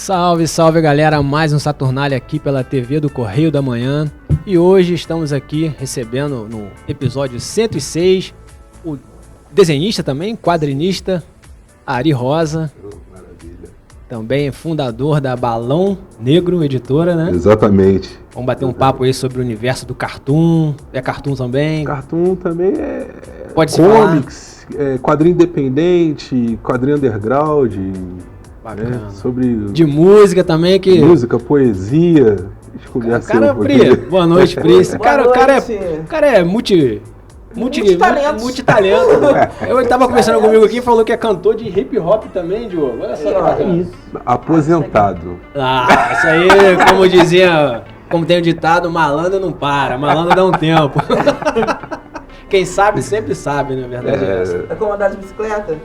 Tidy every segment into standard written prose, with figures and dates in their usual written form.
Salve, salve galera, mais um Saturnália aqui pela TV do Correio da Manhã. E hoje estamos aqui recebendo no episódio 106 o desenhista também, quadrinista, Ari Rosa. Maravilha. Também fundador da Balão Negro Editora, né? Exatamente. Vamos bater um papo aí sobre o universo do Cartoon. É Cartoon também? Cartoon também é Pode se comics, quadrinho independente, quadrinho underground. Bacana. Sobre De música também, que... música, poesia. Cara, Pri, boa noite, Pri. O cara é multitalento. Ele tava conversando comigo aqui e falou que é cantor de hip hop também, Diogo. Olha só que bacana. Isso. Aposentado. Ah, isso aí, como dizia, como tem o ditado, malandro não para, malandro dá um tempo. Quem sabe sempre sabe, na verdade. É como andar de bicicleta?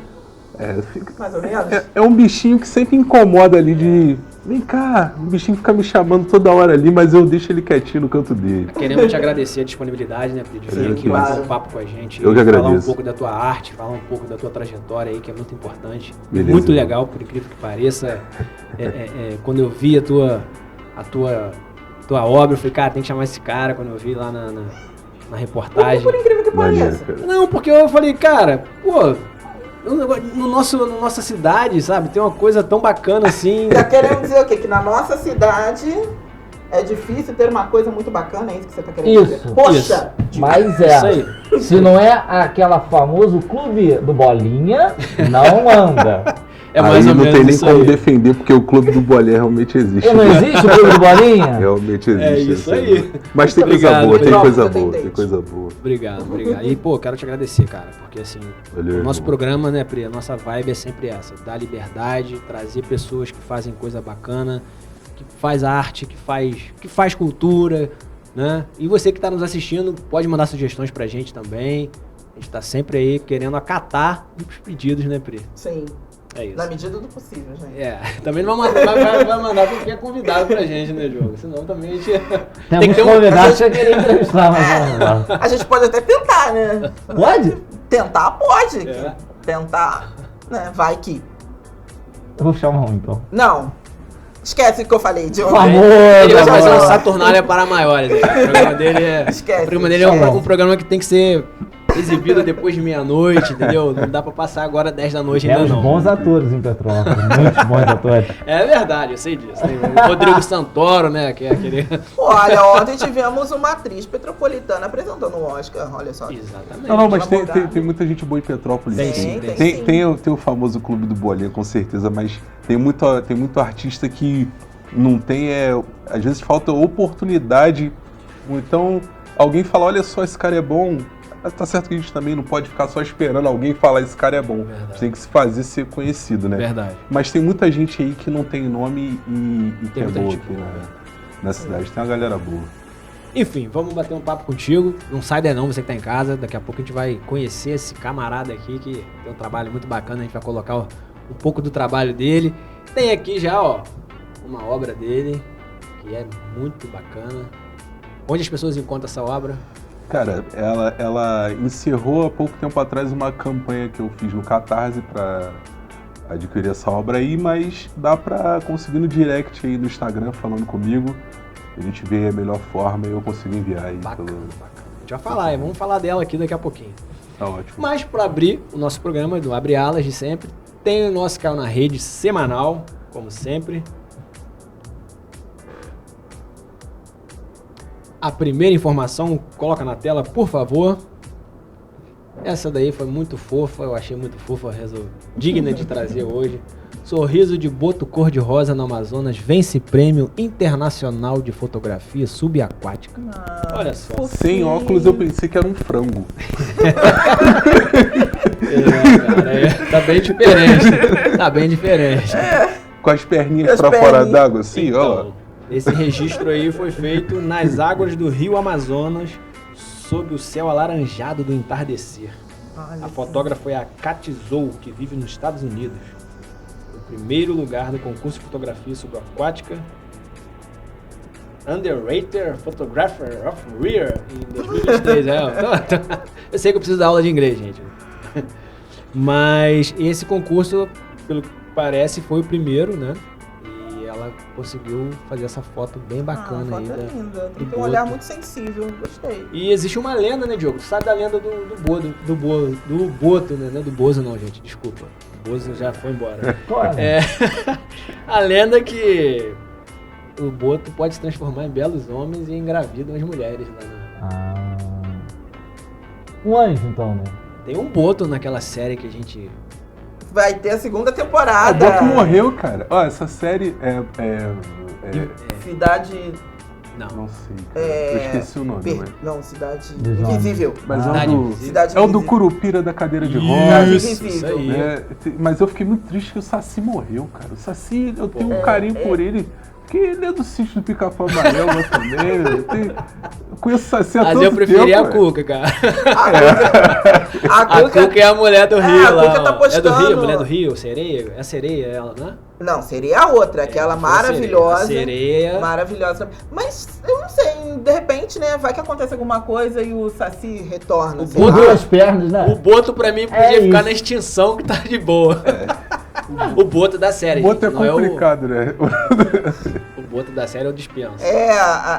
Fica... Mais ou menos? É um bichinho que sempre incomoda ali de... Vem cá, um bichinho fica me chamando toda hora ali, mas eu deixo ele quietinho no canto dele. Queremos te agradecer a disponibilidade, né, Pri, de vir aqui bater um papo com a gente. Eu que agradeço. Falar um pouco da tua arte, falar um pouco da tua trajetória aí, que é muito importante. Beleza. Muito legal, por incrível que pareça. Quando eu vi a tua obra, eu falei, cara, tem que chamar esse cara. Quando eu vi lá na reportagem. Por incrível que pareça. Não, porque eu falei, cara, pô... nossa cidade, sabe, tem uma coisa tão bacana assim. Tá querendo dizer o quê? Que na nossa cidade é difícil ter uma coisa muito bacana, é isso que você tá querendo dizer? Poxa! Mas Isso aí. se não é aquela famoso clube do Bolinha, não anda. É mais aí ou não menos tem nem isso como aí. defender, porque o clube do Bolinha realmente existe. Não existe o clube do Bolinha? Realmente existe. É isso aí. Mas tem Obrigado, coisa boa, tem Pedro. coisa boa, tem coisa boa. Obrigado. E, pô, quero te agradecer, cara, porque assim, Valeu, o nosso irmão. programa, né, Pri, a nossa vibe é sempre essa, dar liberdade, trazer pessoas que fazem coisa bacana, que faz arte, que faz cultura, né? E você que tá nos assistindo, pode mandar sugestões pra gente também. A gente tá sempre aí querendo acatar os pedidos, né, Pri? Sim, É isso. na medida do possível, gente. Também não vai mandar porque é convidado pra gente, né, Diogo? Senão também a gente... Tem que ter convidados que eu queria entrevistar, mas vamos lá. A gente pode até tentar, né? Pode? Tentar pode. É. Tentar, né? Vai que... Eu vou chamar um então. Não. Esquece o que eu falei, Diogo. Por favor, Ele vai fazer um amor. Saturnália para maiores. Né? O programa dele é, Esquece, o programa dele é esquece. um programa que tem que ser exibido depois de meia-noite, entendeu? Não dá pra passar agora 10 da noite ainda Temos não. bons atores em Petrópolis, muitos bons atores. É verdade, eu sei disso. Tem o Rodrigo Santoro, né? Que é aquele... Olha, ontem tivemos uma atriz petropolitana apresentando o Oscar, olha só. Exatamente. Não, mas Advogado. tem muita gente boa em Petrópolis. Tem sim. sim, tem sim. Tem o famoso clube do Bolinha, com certeza, mas tem muito artista que não tem, às vezes falta oportunidade, ou então alguém fala, olha só, esse cara é bom. Tá certo que a gente também não pode ficar só esperando alguém falar, esse cara é bom. Verdade. A gente tem que se fazer ser conhecido, né? Verdade. Mas tem muita gente aí que não tem nome e que Tem é muita boa gente aqui boa, na cidade. Tem uma galera boa. Enfim, vamos bater um papo contigo. Não sai daí não, você que tá em casa. Daqui a pouco a gente vai conhecer esse camarada aqui que tem um trabalho muito bacana. A gente vai colocar um pouco do trabalho dele. Tem aqui já, ó, uma obra dele que é muito bacana. Onde as pessoas encontram essa obra? Cara, ela encerrou há pouco tempo atrás uma campanha que eu fiz no Catarse para adquirir essa obra aí, mas dá para conseguir no direct aí no Instagram falando comigo. A gente vê a melhor forma e eu consigo enviar aí. Bacana. A gente vai falar, vamos falar dela aqui daqui a pouquinho. Tá ótimo. Mas para abrir o nosso programa do Abre Alas de sempre, tem o nosso canal na rede semanal, como sempre. A primeira informação, coloca na tela, por favor. Essa daí foi muito fofa, eu achei muito fofa, digna de trazer hoje. Sorriso de boto cor-de-rosa no Amazonas vence prêmio internacional de fotografia subaquática. Olha só. Sem óculos eu pensei que era um frango. Cara, tá bem diferente. Tá bem diferente. Com as perninhas As pra fora perninhas. d'água, assim, ó. Então, esse registro aí foi feito nas águas do rio Amazonas, sob o céu alaranjado do entardecer. Olha A só. fotógrafa é a Katy Zou, que vive nos Estados Unidos. O primeiro lugar do concurso de fotografia subaquática Underrated Photographer of the Year em 2023. Eu sei que eu preciso dar aula de inglês, gente. Mas esse concurso, pelo que parece, foi o primeiro, né? E ela conseguiu fazer essa foto bem bacana a aí. foto é linda. Tem do que ter um Boto. olhar muito sensível. Gostei. E existe uma lenda, né, Diogo? Tu sabe da lenda do Boto, né? Não é do Bozo não, gente, desculpa. O Bozo já foi embora. Olha, É, a lenda é que o Boto pode se transformar em belos homens e engravidam as mulheres lá, né? Um anjo, então, né? Tem um Boto naquela série que a gente... Vai ter a segunda O temporada. Boto morreu, cara. Ó, essa série Cidade. Não. Não sei, cara. Eu esqueci o nome, mas... Não, Cidade Dos homens. Invisível. Mas é Cidade o do... Invisível. Cidade É o do Invisível. Curupira da cadeira de Cidade rodas. Isso aí. É, mas eu fiquei muito triste que o Saci morreu, cara. O Saci, eu tenho um carinho por ele, porque ele é do sítio do Pica-Pau Amarelo também. Eu conheço o Saci há Mas tanto eu preferi a tempo, Cuca, cara. A A Cuca é a mulher do Rio a lá. Cuca tá ó. É do Rio, postando. mulher do Rio, sereia? É a sereia ela, né? Não, seria a outra, aquela Se for a maravilhosa. sereia. Maravilhosa. Mas eu não sei, de repente, né? Vai que acontece alguma coisa e o Saci retorna. O sei Com lá. duas pernas, né? O Boto pra mim podia É ficar isso. na extinção que tá de boa. O Boto da série. O Boto é gente, não complicado, né? O Boto da série é o dispensa.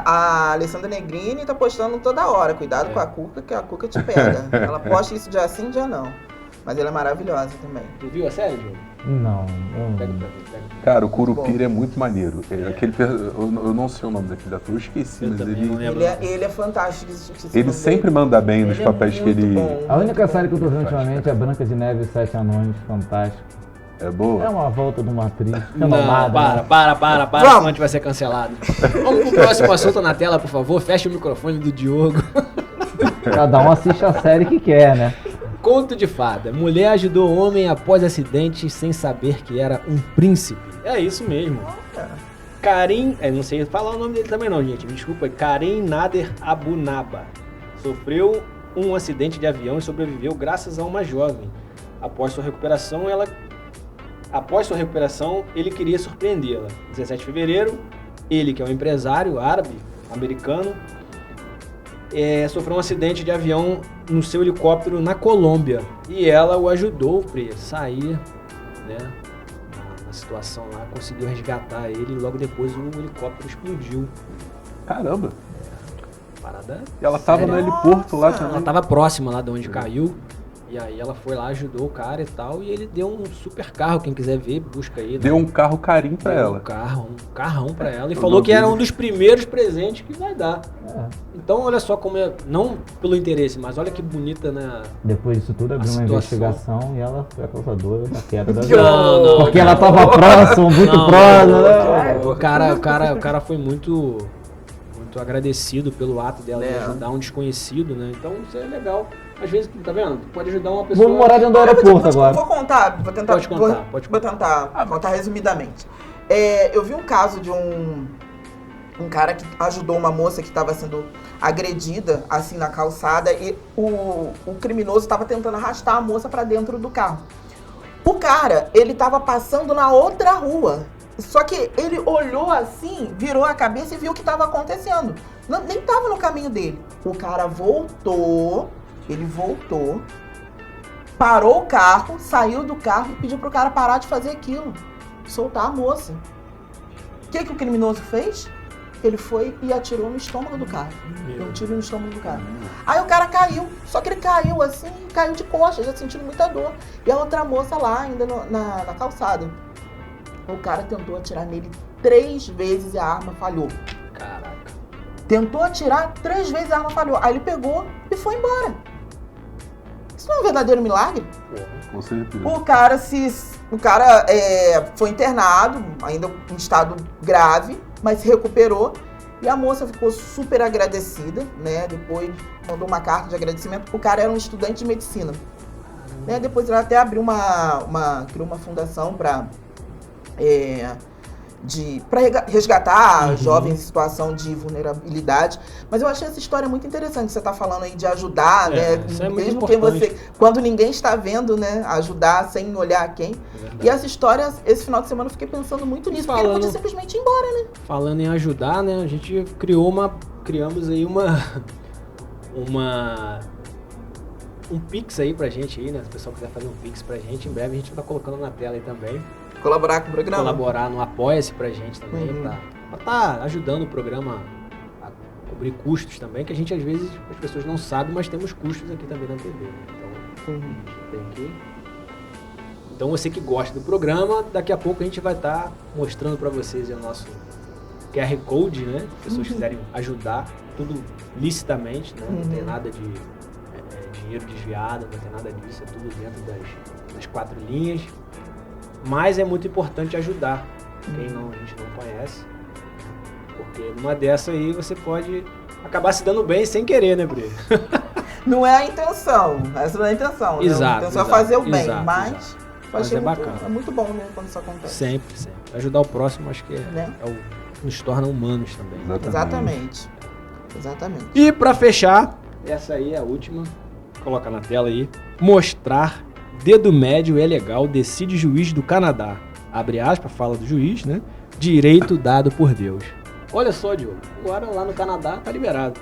A Alessandra Negrini tá postando toda hora. Cuidado com a Cuca, que a Cuca te pega. Ela posta isso dia sim, dia não. Mas ela é maravilhosa também. Tu viu a série, Diogo? Não. Pega pra mim, pega. Cara, o Curupira é muito maneiro. Eu não sei o nome daquele ator, eu esqueci, Eu mas também não ele... lembro. Ele é fantástico. Ele sempre manda bem nos Ele é papéis que muito ele... bom. A única série que eu tô vendo ultimamente é Branca de Neve e os Sete Anões, fantástico. É boa? É uma volta de uma atriz Não, renomada. né? para, Vamos. senão a gente vai ser cancelado. Vamos pro próximo assunto na tela, por favor. Fecha o microfone do Diogo. Cada um assiste a série que quer, né? Conto de fada. Mulher ajudou homem após acidente sem saber que era um príncipe. É isso mesmo. Karim, não sei falar o nome dele também não, gente. Me desculpa. Karim Nader Abunaba sofreu um acidente de avião e sobreviveu graças a uma jovem. Após sua recuperação, ele queria surpreendê-la. 17 de fevereiro, ele, que é um empresário árabe, americano, sofreu um acidente de avião no seu helicóptero na Colômbia. E ela o ajudou para sair, né, na situação lá, conseguiu resgatar ele e logo depois o helicóptero explodiu. Caramba! Parada. E ela tava no séria. heliporto lá Nossa! também. Ela tava próxima lá de onde caiu. E aí ela foi lá, ajudou o cara e tal. E ele deu um super carro. Quem quiser ver, busca aí. Deu um carro carinho pra Deu ela. um carrão pra ela. E Eu falou que era duvido. um dos primeiros presentes que vai dar. É. Então olha só como é, não pelo interesse, mas olha que bonita, né? Depois disso tudo, abriu uma situação. investigação e ela foi a causadora da queda da Não, Porque ela tava próxima, muito Não, próxima, né? O cara foi muito agradecido pelo ato dela de É. ajudar um desconhecido, né? Então isso é legal. Às vezes, tá vendo? Tu pode ajudar uma pessoa. Vamos morar dentro do aeroporto agora. Vou contar, vou tentar. Pode contar, pode Vou tentar contar resumidamente. Eu vi um caso de um cara que ajudou uma moça que estava sendo agredida, assim, na calçada, e o criminoso estava tentando arrastar a moça para dentro do carro. O cara, ele estava passando na outra rua. Só que ele olhou assim, virou a cabeça e viu o que estava acontecendo. Nem estava no caminho dele. O cara voltou, parou o carro, saiu do carro e pediu pro cara parar de fazer aquilo. Soltar a moça. O que o criminoso fez? Ele foi e atirou no estômago do cara. Deu um tiro no estômago do cara. Aí o cara caiu. Só que ele caiu assim, caiu de costas, já sentindo muita dor. E a outra moça lá, ainda na calçada. O cara tentou atirar nele 3 vezes e a arma falhou. Caraca. Tentou atirar 3 vezes e a arma falhou. Aí ele pegou e foi embora. Isso não é um verdadeiro milagre? Com certeza. O cara foi internado, ainda em estado grave, mas se recuperou. E a moça ficou super agradecida, né? Depois mandou uma carta de agradecimento. O cara era um estudante de medicina. Né? Depois ela até abriu criou uma fundação para resgatar jovens em situação de vulnerabilidade. Mas eu achei essa história muito interessante. Você está falando aí de ajudar, né? Isso é muito Mesmo que importante. quando ninguém está vendo, né? Ajudar sem olhar quem. E essa história, esse final de semana, eu fiquei pensando muito nisso. Porque ele podia simplesmente ir embora, né? Falando em ajudar, né? A gente criamos aí um Pix aí pra gente aí, né? Se o pessoal quiser fazer um Pix pra gente, em breve a gente vai estar colocando na tela aí também. Colaborar com o programa? colaborar no Apoia-se pra gente também, pra tá ajudando o programa a cobrir custos também, que a gente às vezes as pessoas não sabem, mas temos custos aqui também na TV. Né? Então, a gente tem que... Então você que gosta do programa, daqui a pouco a gente vai estar mostrando para vocês o nosso QR Code, né? Se as pessoas quiserem ajudar, tudo licitamente, né? Não tem nada de dinheiro desviado, não tem nada disso, é tudo dentro das 4 linhas. Mas é muito importante ajudar quem a gente não conhece, porque numa dessa aí você pode acabar se dando bem sem querer, né, Bri? Não é a intenção, essa não é a intenção. Né? Exato, A intenção é fazer o bem, exato, mas... Mas é bacana. É muito bom, né, quando isso acontece. Sempre. Ajudar o próximo, acho que Né? nos torna humanos também. Exatamente. E pra fechar, essa aí é a última. Coloca na tela aí. Mostrar dedo médio é legal, decide juiz do Canadá. Abre aspas, fala do juiz, né? Direito dado por Deus. Olha só, Diogo. Agora lá no Canadá tá liberado.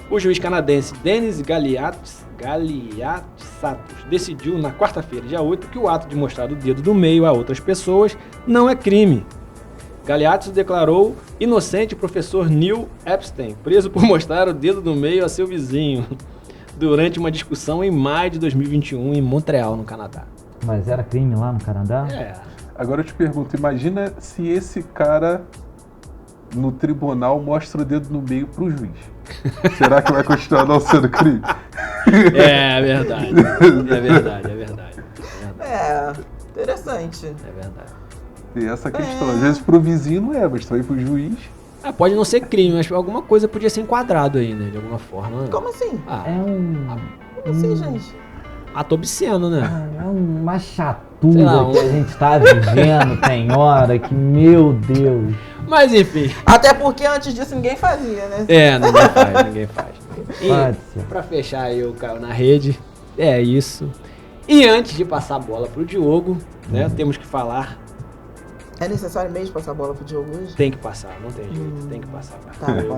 O juiz canadense Denis Galiatsatos decidiu na quarta-feira, dia 8, que o ato de mostrar o dedo do meio a outras pessoas não é crime. Galiatsatos declarou inocente o professor Neil Epstein, preso por mostrar o dedo do meio a seu vizinho, durante uma discussão em maio de 2021 em Montreal, no Canadá. Mas era crime lá no Canadá? Agora eu te pergunto, imagina se esse cara no tribunal mostra o dedo no meio pro juiz. Será que vai continuar não sendo crime? É verdade. Interessante. É verdade. Tem essa questão. Às vezes pro vizinho não é, mas também pro juiz. Pode não ser crime, mas alguma coisa podia ser enquadrado aí, né? De alguma forma. Como assim? É Como assim, gente? Ato obsceno, né? É uma chatura que a gente tá vivendo, tem hora que, meu Deus. Mas enfim. Até porque antes disso ninguém fazia, né? Ninguém faz. E pra fechar aí o Caio na rede, é isso. E antes de passar a bola pro Diogo, né? Temos que falar. É necessário mesmo passar a bola pro Diogo hoje? Tem que passar, não tem jeito, tem que passar. Tá bom.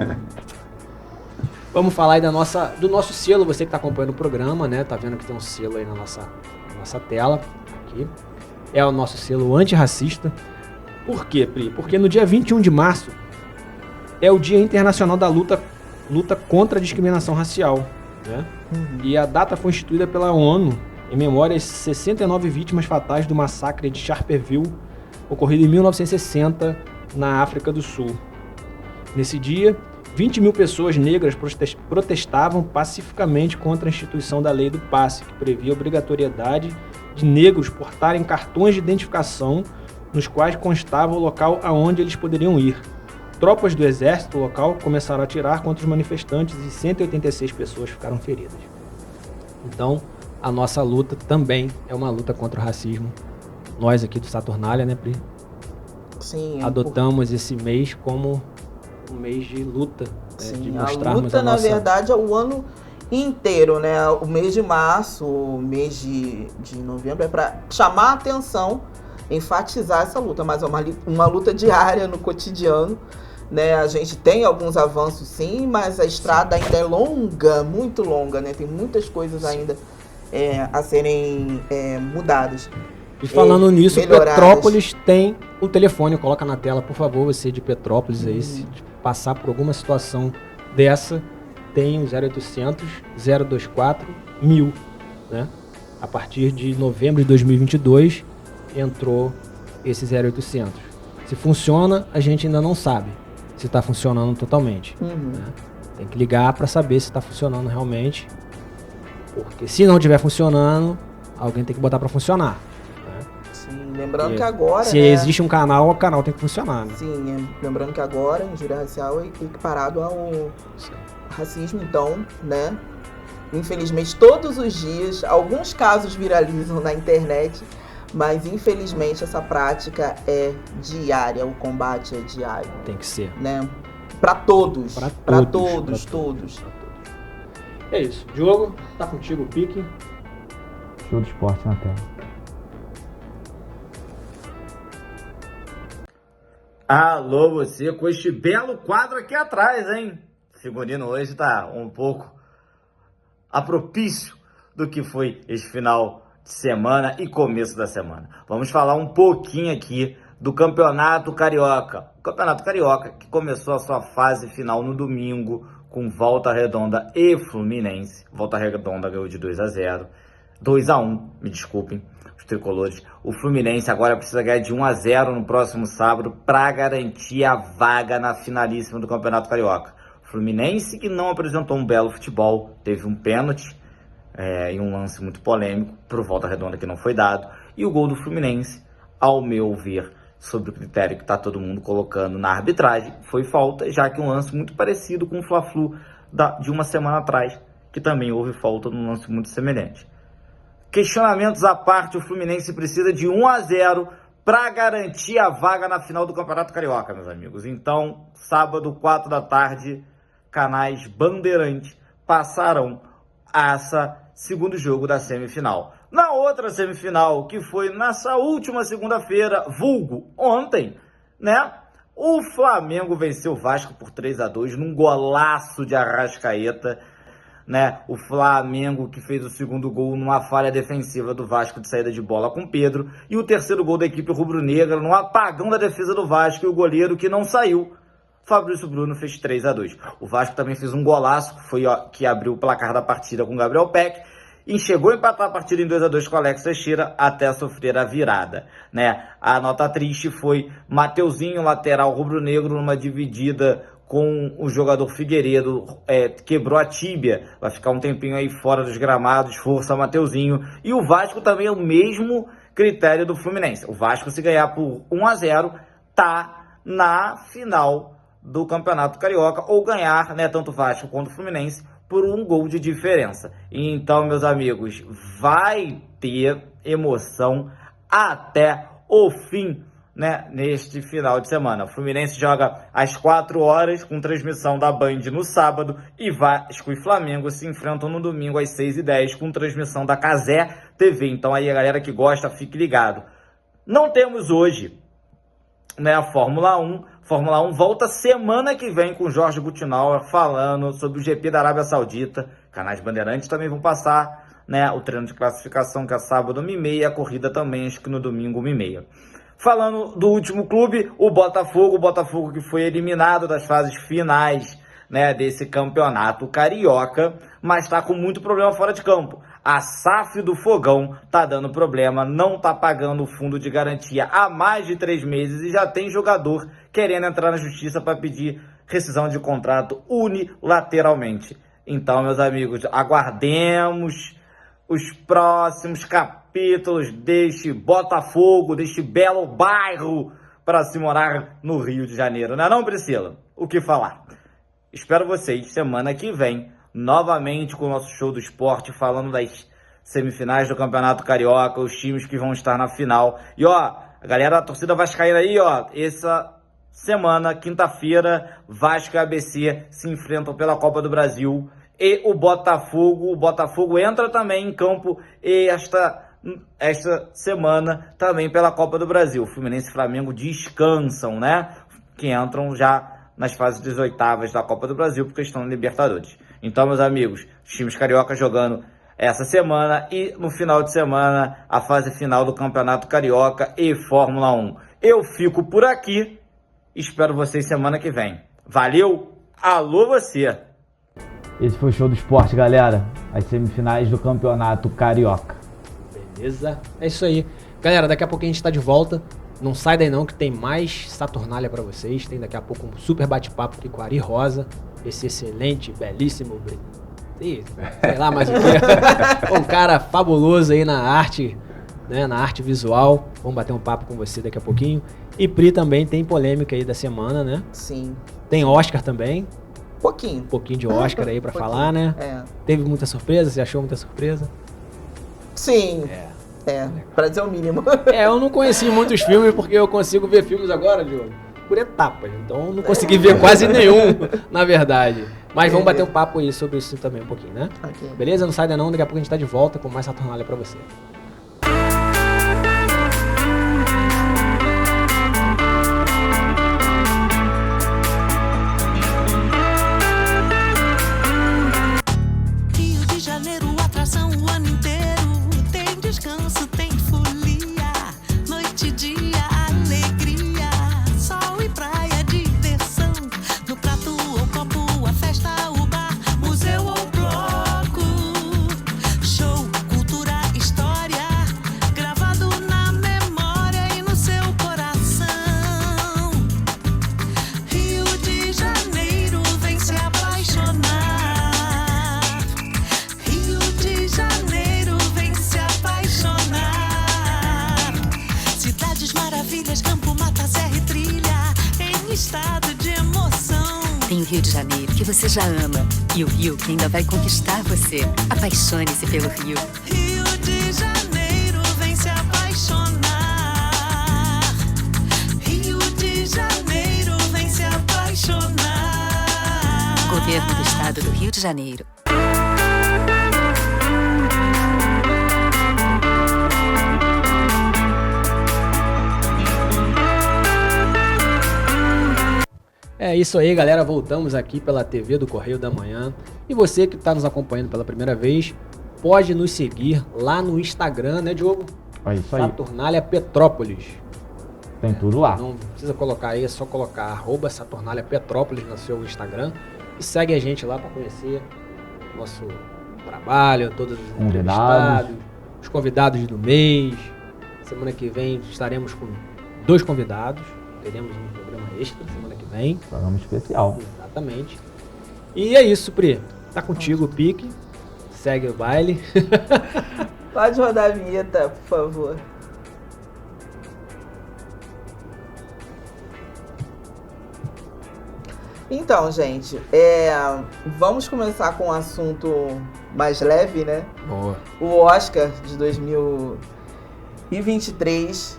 Vamos falar aí do nosso selo, você que está acompanhando o programa, né? Tá vendo que tem um selo aí na nossa tela, aqui. É o nosso selo antirracista. Por quê, Pri? Porque no dia 21 de março é o Dia Internacional da Luta contra a Discriminação Racial, né? E a data foi instituída pela ONU em memória às 69 vítimas fatais do massacre de Sharpeville, ocorrido em 1960 na África do Sul. Nesse dia, 20 mil pessoas negras protestavam pacificamente contra a instituição da Lei do Passe, que previa a obrigatoriedade de negros portarem cartões de identificação nos quais constava o local aonde eles poderiam ir. Tropas do exército local começaram a atirar contra os manifestantes e 186 pessoas ficaram feridas. Então, a nossa luta também é uma luta contra o racismo. Nós aqui do Saturnália, né, Pri? Sim. Adotamos esse mês como um mês de luta, né, de mostrarmos a luta, na verdade, é o ano inteiro, né? O mês de março, o mês de novembro é para chamar a atenção, enfatizar essa luta, mas é uma luta diária no cotidiano, né? A gente tem alguns avanços, sim, mas a estrada ainda é longa, muito longa, né? Tem muitas coisas ainda a serem mudadas. E falando nisso, melhoradas. Petrópolis tem o telefone, coloca na tela, por favor, você de Petrópolis aí, se passar por alguma situação dessa, tem o 0800 024 1000, né? A partir de novembro de 2022 entrou esse 0800. Se funciona, a gente ainda não sabe se está funcionando totalmente. Né? Tem que ligar para saber se está funcionando realmente, porque se não estiver funcionando, alguém tem que botar para funcionar. Lembrando que agora, se existe um canal, o canal tem que funcionar, né? Sim, lembrando que agora injúria racial é equiparado ao racismo, então, né? Infelizmente, todos os dias, alguns casos viralizam na internet, mas infelizmente essa prática é diária, o combate é diário. Tem que ser. Né? Para todos. Para todos. É isso. Diogo, tá contigo o pique. Show de esporte na tela. Alô, você com este belo quadro aqui atrás, hein? O figurino hoje tá um pouco apropício do que foi esse final de semana e começo da semana. Vamos falar um pouquinho aqui do Campeonato Carioca. O Campeonato Carioca que começou a sua fase final no domingo com Volta Redonda e Fluminense. Volta Redonda ganhou de 2-1, me desculpem, os tricolores. O Fluminense agora precisa ganhar de 1-0 no próximo sábado para garantir a vaga na finalíssima do Campeonato Carioca. O Fluminense, que não apresentou um belo futebol, teve um pênalti em um lance muito polêmico pro Volta Redonda que não foi dado. E o gol do Fluminense, ao meu ver, sobre o critério que está todo mundo colocando na arbitragem, foi falta, já que um lance muito parecido com o Fla-Flu de uma semana atrás, que também houve falta num lance muito semelhante. Questionamentos à parte, o Fluminense precisa de 1-0 para garantir a vaga na final do Campeonato Carioca, meus amigos. Então, sábado, 4 da tarde, canais Bandeirantes passarão essa segundo jogo da semifinal. Na outra semifinal, que foi nessa última segunda-feira, vulgo ontem, né? O Flamengo venceu o Vasco por 3-2 num golaço de Arrascaeta, né? O Flamengo que fez o segundo gol numa falha defensiva do Vasco de saída de bola com Pedro, e o terceiro gol da equipe rubro-negra no apagão da defesa do Vasco, e o goleiro que não saiu, Fabrício Bruno, fez 3-2. O Vasco também fez um golaço, que abriu o placar da partida com Gabriel Peck, e chegou a empatar a partida em 2-2 com Alex Teixeira até sofrer a virada, né? A nota triste foi Mateuzinho, lateral rubro-negro, numa dividida com o jogador Figueiredo, quebrou a tíbia, vai ficar um tempinho aí fora dos gramados, força Mateuzinho. E o Vasco também é o mesmo critério do Fluminense. O Vasco, se ganhar por 1-0, tá na final do Campeonato Carioca, ou ganhar, né, tanto o Vasco quanto o Fluminense, por um gol de diferença. Então, meus amigos, vai ter emoção até o fim, né, neste final de semana. O Fluminense joga às 4 horas, com transmissão da Band no sábado, e Vasco e Flamengo se enfrentam no domingo às 6h10, com transmissão da Cazé TV. Então aí a galera que gosta, fique ligado. Não temos hoje, né, a Fórmula 1. Fórmula 1 volta semana que vem com Jorge Butinauer falando sobre o GP da Arábia Saudita. Canais Bandeirantes também vão passar, né, o treino de classificação, que é sábado 1h30, a corrida também, acho que no domingo 1h30. Falando do último clube, o Botafogo que foi eliminado das fases finais, né, desse campeonato carioca, mas está com muito problema fora de campo. A SAF do Fogão tá dando problema, não tá pagando o fundo de garantia há mais de 3 meses e já tem jogador querendo entrar na justiça para pedir rescisão de contrato unilateralmente. Então, meus amigos, aguardemos os próximos capítulos deste Botafogo, deste belo bairro para se morar no Rio de Janeiro. Não é não, Priscila? O que falar? Espero vocês semana que vem, novamente com o nosso show do esporte, falando das semifinais do Campeonato Carioca, os times que vão estar na final. E ó, a galera da torcida vascaína aí, ó, essa semana, quinta-feira, Vasco e ABC se enfrentam pela Copa do Brasil. E o Botafogo entra também em campo e esta semana também pela Copa do Brasil. Fluminense e Flamengo descansam, né? Que entram já nas fases das oitavas da Copa do Brasil, porque estão na Libertadores. Então, meus amigos, os times carioca jogando essa semana e no final de semana a fase final do Campeonato Carioca e Fórmula 1. Eu fico por aqui, espero vocês semana que vem. Valeu, alô você! Esse foi o show do esporte, galera. As semifinais do Campeonato Carioca. Beleza? É isso aí. Galera, daqui a pouco a gente tá de volta. Não sai daí não, que tem mais Saturnália pra vocês. Tem daqui a pouco um super bate-papo aqui com a Ari Rosa. Esse excelente, belíssimo, sei lá mais o que. Um cara fabuloso aí na arte, né, na arte visual. Vamos bater um papo com você daqui a pouquinho. E Pri também tem polêmica aí da semana, né? Sim. Tem Oscar também. Pouquinho. Um pouquinho de Oscar aí pra falar, né? É. Teve muita surpresa? Você achou muita surpresa? Sim. Pra dizer o mínimo. Eu não conheci muitos filmes porque eu consigo ver filmes agora, Diogo, por etapas. Então eu não consegui ver quase nenhum, na verdade. Mas vamos bater um papo aí sobre isso também um pouquinho, né? Okay. Beleza? Não sai daí não, daqui a pouco a gente tá de volta com mais Saturnália pra você. Rio de Janeiro, atração o ano inteiro. Tem descanso mata, serra e trilha, em estado de emoção. Tem o Rio de Janeiro, que você já ama, e o Rio que ainda vai conquistar você. Apaixone-se pelo Rio. Rio de Janeiro, vem se apaixonar. Rio de Janeiro, vem se apaixonar. Governo do Estado do Rio de Janeiro. É isso aí, galera. Voltamos aqui pela TV do Correio da Manhã. E você que está nos acompanhando pela primeira vez, pode nos seguir lá no Instagram, né, Diogo? É isso aí. Saturnália Petrópolis. Tem tudo lá. Não precisa colocar aí, é só colocar @Saturnália Petrópolis no seu Instagram. E segue a gente lá para conhecer nosso trabalho, todos os entrevistados, os convidados do mês. Semana que vem estaremos com 2 convidados. Teremos um programa extra semana que vem. Programa especial. Exatamente. E é isso, Pri. Tá contigo o pique. Segue o baile. Pode rodar a vinheta, por favor. Então, gente, vamos começar com um assunto mais leve, né? Boa. O Oscar de 2023,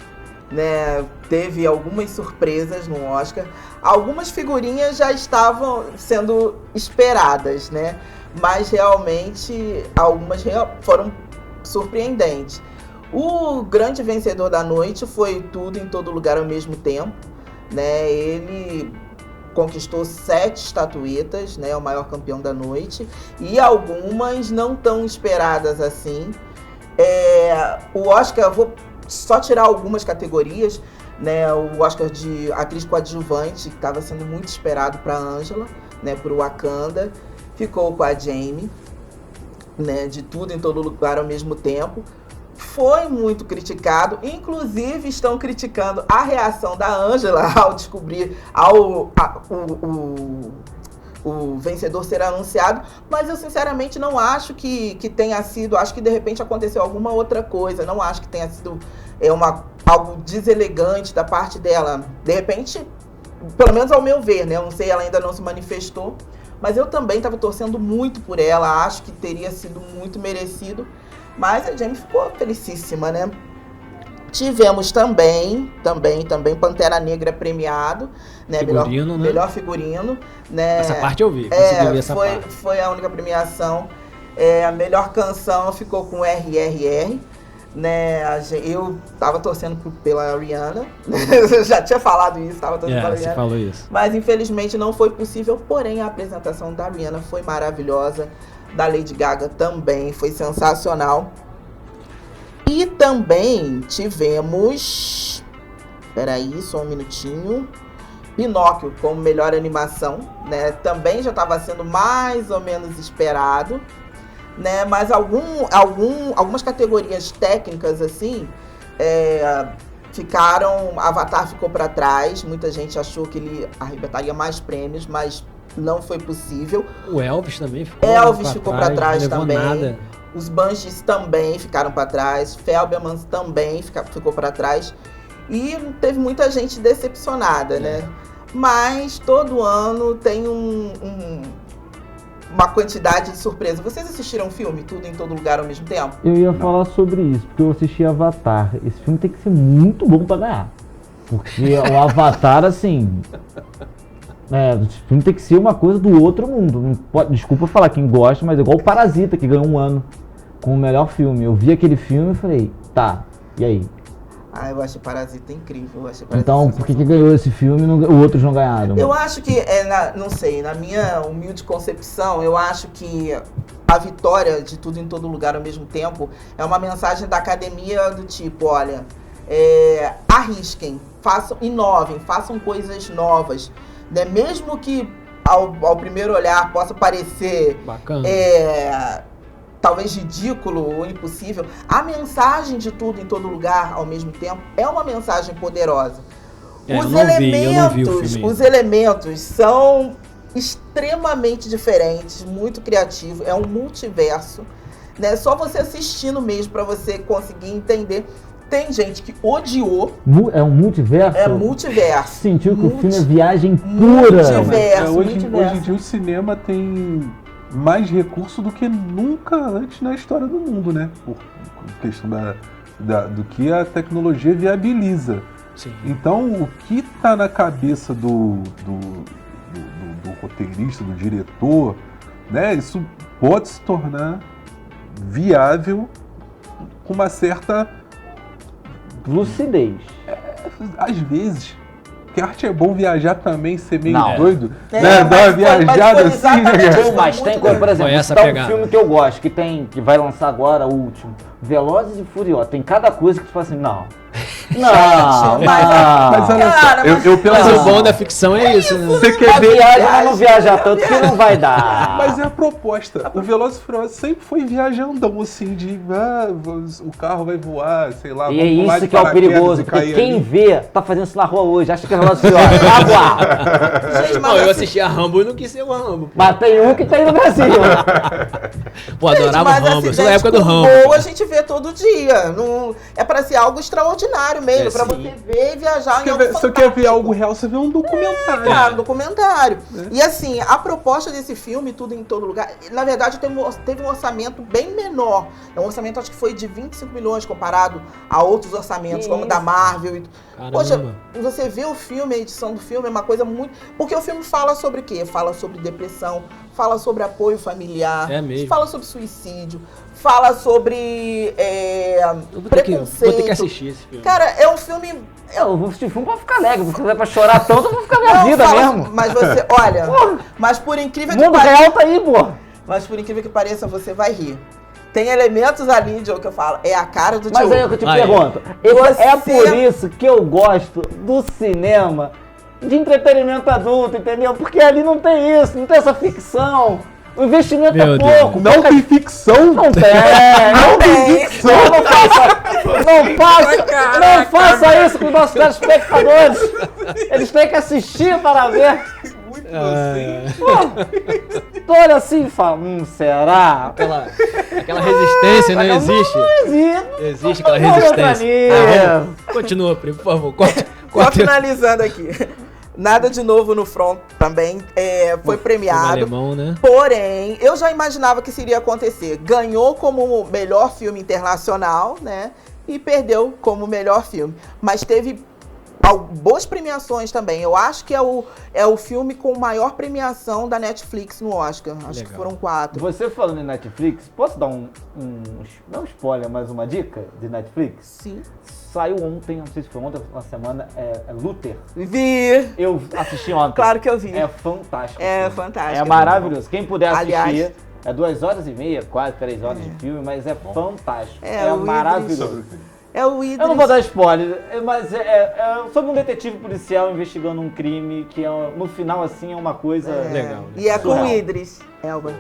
né, teve algumas surpresas no Oscar. Algumas figurinhas já estavam sendo esperadas, né? Mas realmente algumas foram surpreendentes. O grande vencedor da noite foi Tudo em Todo Lugar ao Mesmo Tempo, né? Ele conquistou 7 estatuetas, né? O maior campeão da noite. E algumas não tão esperadas assim. O Oscar, eu vou só tirar algumas categorias, né? O Oscar de atriz coadjuvante, que estava sendo muito esperado para Ângela, né? Por Wakanda, ficou com a Jamie, né? De Tudo em Todo Lugar ao Mesmo Tempo. Foi muito criticado, inclusive estão criticando a reação da Ângela ao descobrir o vencedor ser anunciado, mas eu sinceramente não acho que tenha sido, acho que de repente aconteceu alguma outra coisa, não acho que tenha sido algo deselegante da parte dela, de repente, pelo menos ao meu ver, né, eu não sei, ela ainda não se manifestou, mas eu também estava torcendo muito por ela, acho que teria sido muito merecido, mas a Jamie ficou felicíssima, né? Tivemos também Pantera Negra premiado, né? Figurino, melhor figurino, né? Essa parte eu vi, consegui ver essa parte. Foi a única premiação. A melhor canção ficou com RRR, né? Eu tava torcendo pela Rihanna, eu já tinha falado isso, tava torcendo pela Rihanna. Você falou isso. Mas infelizmente não foi possível, porém a apresentação da Rihanna foi maravilhosa, da Lady Gaga também foi sensacional. E também tivemos, peraí, só um minutinho, Pinóquio como melhor animação, né? Também já estava sendo mais ou menos esperado, né? Mas algumas categorias técnicas assim Avatar ficou para trás. Muita gente achou que ele arrebentaria mais prêmios, mas não foi possível. O Elvis também ficou para trás também. Nada. Os Banshees também ficaram para trás. Fabelmans também ficou para trás. E teve muita gente decepcionada, né? Mas todo ano tem uma quantidade de surpresa. Vocês assistiram o filme Tudo em Todo Lugar ao Mesmo Tempo? Eu ia falar sobre isso, porque eu assisti Avatar. Esse filme tem que ser muito bom pra ganhar. Porque o Avatar, assim... esse filme tem que ser uma coisa do outro mundo. Não pode, desculpa falar quem gosta, mas é igual o Parasita, que ganhou um ano com o melhor filme. Eu vi aquele filme e falei, tá, e aí? Eu achei Parasita incrível. Então, por que ganhou esse filme e os outros não ganharam? Eu acho que, não sei, na minha humilde concepção, eu acho que a vitória de Tudo em Todo Lugar ao Mesmo Tempo é uma mensagem da academia do tipo, olha, arrisquem, inovem, façam coisas novas, né? Mesmo que ao primeiro olhar possa parecer bacana, talvez ridículo ou impossível, a mensagem de Tudo em Todo Lugar ao Mesmo Tempo é uma mensagem poderosa. Os elementos são extremamente diferentes, muito criativos, é um multiverso, né? Só você assistindo mesmo para você conseguir entender. Tem gente que odiou. É um multiverso? É multiverso. Sentiu que o filme é viagem pura. Hoje em dia o cinema tem mais recurso do que nunca antes na história do mundo, né? Por questão do que a tecnologia viabiliza. Sim. Então, o que está na cabeça do roteirista, do diretor, né? Isso pode se tornar viável com uma certa lucidez. Às vezes, que a arte é bom viajar também, ser meio Não. doido, É, né? Dar uma mas viajada foi assim, exatamente né? isso. Mas tem coisa, por exemplo, Foi essa tá um pegada. filme que eu gosto, que vai lançar agora, o último, Velozes e Furiosos. Tem cada coisa que tu fala assim, não. Não, Mas olha Cara, só, eu penso Mas o assim, bom da ficção é isso, né? você a quer ver... viagem, mas não viajar tanto que não vai dar. Mas é a proposta. O Velozes e Furiosos sempre foi viajandão, assim, de o carro vai voar, sei lá. E é vamos pular isso de que é o paraquedas perigoso, e porque cair quem ali. vê tá fazendo isso na rua hoje, acha que é Velozes e Furiosos. Aguarda. Gente, Não, mas eu assim, assisti a Rambo e não quis ser o Rambo. Mas tem um que tem no Brasil. Pô, adorava mas o Rambo. Eu sou da acidente época do com Rambo. voo cara. a gente vê todo dia. Não, é pra ser algo extraordinário mesmo, É, pra sim. você ver e viajar em algo Se você quer ver fantástico. algo real, você vê um documentário. Cara, um documentário. E assim, a proposta desse filme, Tudo em Todo Lugar, na verdade teve um orçamento bem menor. É um orçamento, acho que foi de 25 milhões comparado a outros orçamentos, Que como da Marvel. Caramba. Poxa, você vê o filme, a edição do filme é uma coisa muito... Porque o filme fala sobre o quê? Fala sobre depressão, fala sobre apoio familiar, É mesmo. fala sobre suicídio, fala sobre Eu vou preconceito. ter que assistir esse filme. Cara, é um filme... Eu vou assistir filme pra ficar alegre, porque se é pra chorar tanto, eu vou ficar minha Não, vida fala- mesmo. Mas você, olha, mas por incrível O que mundo pareça... real tá aí, pô. Mas por incrível que pareça, você vai rir. Tem elementos ali, Diogo, que eu falo, é a cara do Mas Diogo. aí é o que eu te Aí. pergunto. É por isso que eu gosto do cinema de entretenimento adulto, entendeu? Porque ali não tem isso, não tem essa ficção. O investimento Meu é Deus. pouco. Não tem ficção? Não tem, não tem ficção. Não faça isso com os nossos telespectadores. Eles têm que assistir para ver. Tu olha assim e fala, será? Aquela resistência não existe. Não existe. Existe aquela Vamos resistência. entrar nisso. Continua, Pri, por favor. Corta. Só finalizando aqui. Nada de novo no Front também foi premiado. alemão, né? Porém, eu já imaginava que isso iria acontecer. Ganhou como melhor filme internacional, né? E perdeu como melhor filme. Mas teve boas premiações também. Eu acho que é o filme com maior premiação da Netflix no Oscar. Acho que Legal. foram 4. Você falando em Netflix, posso dar não um spoiler, mas uma dica de Netflix? Sim. Saiu ontem, não sei se foi ontem, uma semana, é Luther. Vi! Eu assisti ontem. Claro que eu vi. É fantástico. É filme. fantástico. É maravilhoso. Quem puder assistir, Aliás- é 2h30, quase 3 horas de filme, mas é fantástico. É, É, o maravilhoso. É o Idris. Eu não vou dar spoiler, mas é sobre um detetive policial investigando um crime que no final, assim, é uma coisa... Legal. E é com Surreal. o Idris Elba.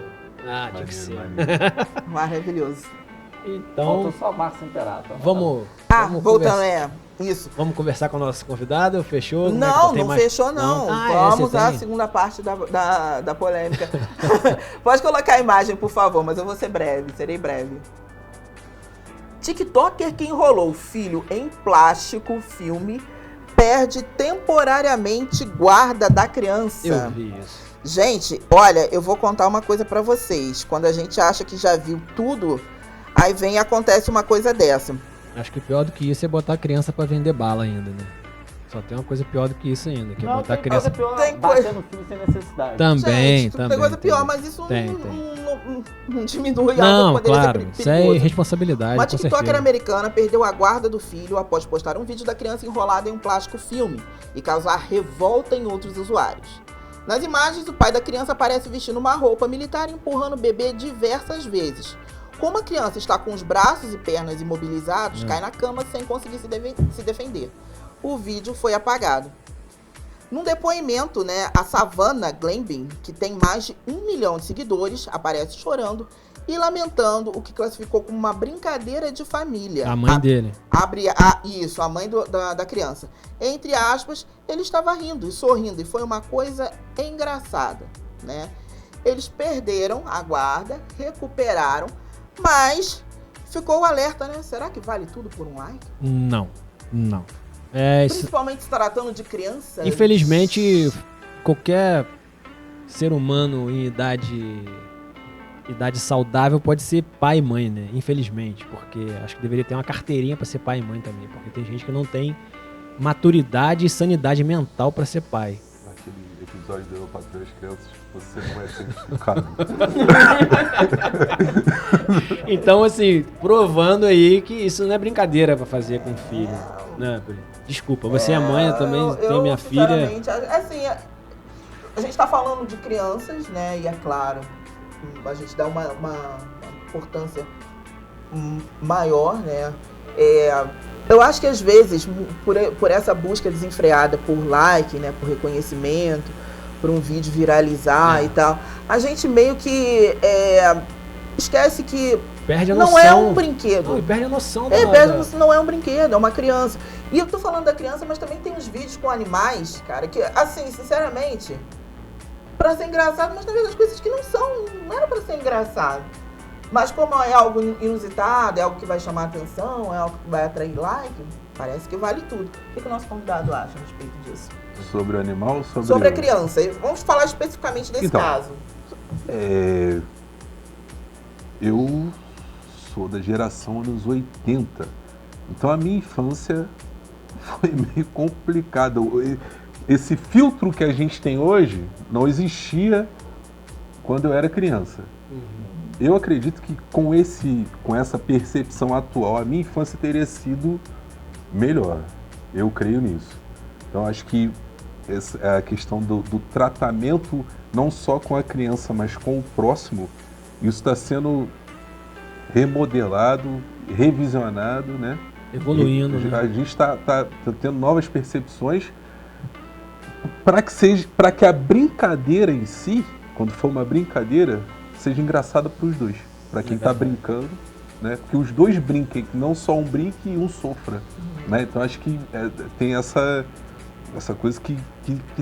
Ah, tinha que ser. Maravilhoso. Então, Faltou só Márcio Imperato. vamos Voltando, conversar. isso. Vamos conversar com o nosso convidado? Fechou? Como é que Não, tem não mais? fechou não. Ah, Vamos esse à tem? segunda parte da polêmica. Pode colocar a imagem, por favor, mas eu vou ser breve, serei breve. TikToker que enrolou o filho em plástico filme perde temporariamente guarda da criança. Eu vi isso. Gente, olha, eu vou contar uma coisa pra vocês. Quando a gente acha que já viu tudo, aí vem e acontece uma coisa dessa. Acho que pior do que isso é botar a criança pra vender bala ainda, né? Só tem uma coisa pior do que isso ainda, que é Não, botar a tem criança... coisa pior, Tem bater coisa- no filme sem necessidade. Também, Gente, também. tem coisa pior, também. mas isso Tem. não diminui Não, algo que poderia claro, ser isso é perigoso. irresponsabilidade, Uma com TikToker certeza. americana perdeu a guarda do filho após postar um vídeo da criança enrolada em um plástico filme e causar revolta em outros usuários. Nas imagens, o pai da criança aparece vestindo uma roupa militar e empurrando o bebê diversas vezes. Como a criança está com os braços e pernas imobilizados, cai na cama sem conseguir se defender. O vídeo foi apagado. Num depoimento, a Savannah Glenbin, que tem mais de 1 milhão de seguidores, aparece chorando e lamentando o que classificou como uma brincadeira de família. A mãe dele. A mãe da criança. Entre aspas, ele estava rindo e sorrindo, e foi uma coisa engraçada, né? Eles perderam a guarda, recuperaram, mas ficou o alerta, né? Será que vale tudo por um like? Não. Principalmente se tratando de criança. Infelizmente, qualquer ser humano em idade saudável pode ser pai e mãe, né? Infelizmente, porque acho que deveria ter uma carteirinha pra ser pai e mãe também, porque tem gente que não tem maturidade e sanidade mental pra ser pai. Aquele episódio do Eu Patrulho as Crianças, você não é certificado. Então, assim, provando aí que isso não é brincadeira pra fazer com o filho. Né? Desculpa, você é mãe, eu também tenho minha filha. Sinceramente, assim, a gente tá falando de crianças, né? E é claro, a gente dá uma importância maior, né? Eu acho que às vezes, por essa busca desenfreada por like, né? Por reconhecimento, por um vídeo viralizar e tal, a gente meio que esquece que perde a noção. Não é um brinquedo. Não, perde a noção. Não é um brinquedo, é uma criança. E eu tô falando da criança, mas também tem uns vídeos com animais, cara, que, assim, sinceramente, pra ser engraçado, mas tem vezes coisas que não era pra ser engraçado. Mas como é algo inusitado, é algo que vai chamar atenção, é algo que vai atrair like, parece que vale tudo. O que o nosso convidado acha a respeito disso? Sobre o animal ou sobre a criança. Vamos falar especificamente desse caso. Eu sou da geração anos 80, então a minha infância foi meio complicada. Esse filtro que a gente tem hoje não existia quando eu era criança. Eu acredito que com essa percepção atual, a minha infância teria sido melhor. Eu creio nisso. Então acho que a questão do tratamento, não só com a criança, mas com o próximo, isso está sendo remodelado, revisionado, né? Evoluindo. A gente está tendo novas percepções para que a brincadeira em si, quando for uma brincadeira, seja engraçada para os dois. Para quem está brincando, né? Porque os dois brinquem, não só um brinque e um sofra. Né? Então acho que tem essa coisa que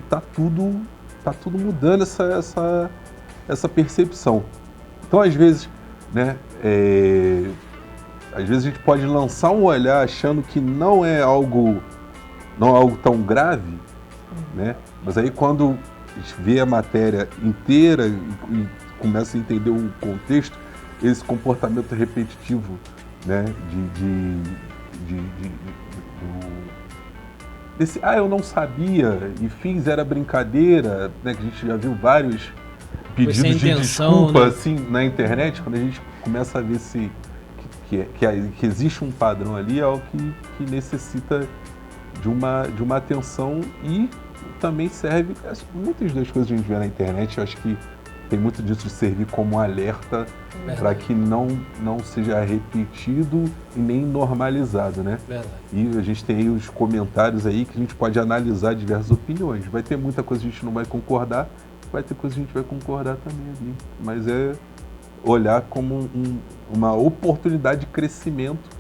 tá tudo mudando essa percepção. Então às vezes, né, às vezes a gente pode lançar um olhar achando que não é algo tão grave, né? Mas aí quando a gente vê a matéria inteira e começa a entender o contexto, esse comportamento repetitivo, né, desse eu não sabia e fiz, era brincadeira, né, que a gente já viu vários pedidos de desculpa, né, assim, na internet, quando a gente começa a ver que existe um padrão ali, é algo que necessita de uma atenção e também serve, muitas das coisas que a gente vê na internet, eu acho que tem muito disso de servir como alerta para que não seja repetido e nem normalizado, né? Verdade. E a gente tem aí os comentários aí que a gente pode analisar diversas opiniões. Vai ter muita coisa que a gente não vai concordar, vai ter coisa que a gente vai concordar também ali. Mas é olhar como uma oportunidade de crescimento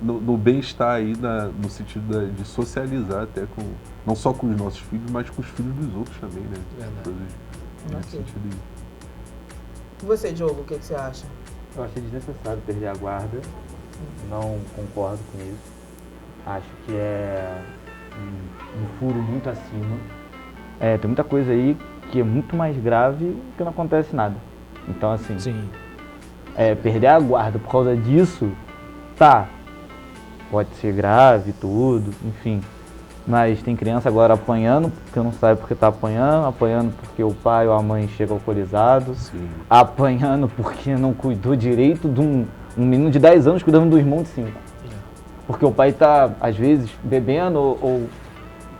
no bem-estar aí, no sentido de socializar até não só com os nossos filhos, mas com os filhos dos outros também, né? Verdade. Nesse sentido aí. E você, Diogo, o que você acha? Eu achei desnecessário perder a guarda, não concordo com isso. Acho que é um furo muito acima. Tem muita coisa aí que é muito mais grave que não acontece nada. Então, assim, Sim. Perder a guarda por causa disso, pode ser grave, tudo, enfim. Mas tem criança agora apanhando, porque não sabe porque está apanhando porque o pai ou a mãe chega alcoolizado, Sim. apanhando porque não cuidou direito de um menino de 10 anos cuidando do irmão de 5. Porque o pai está, às vezes, bebendo ou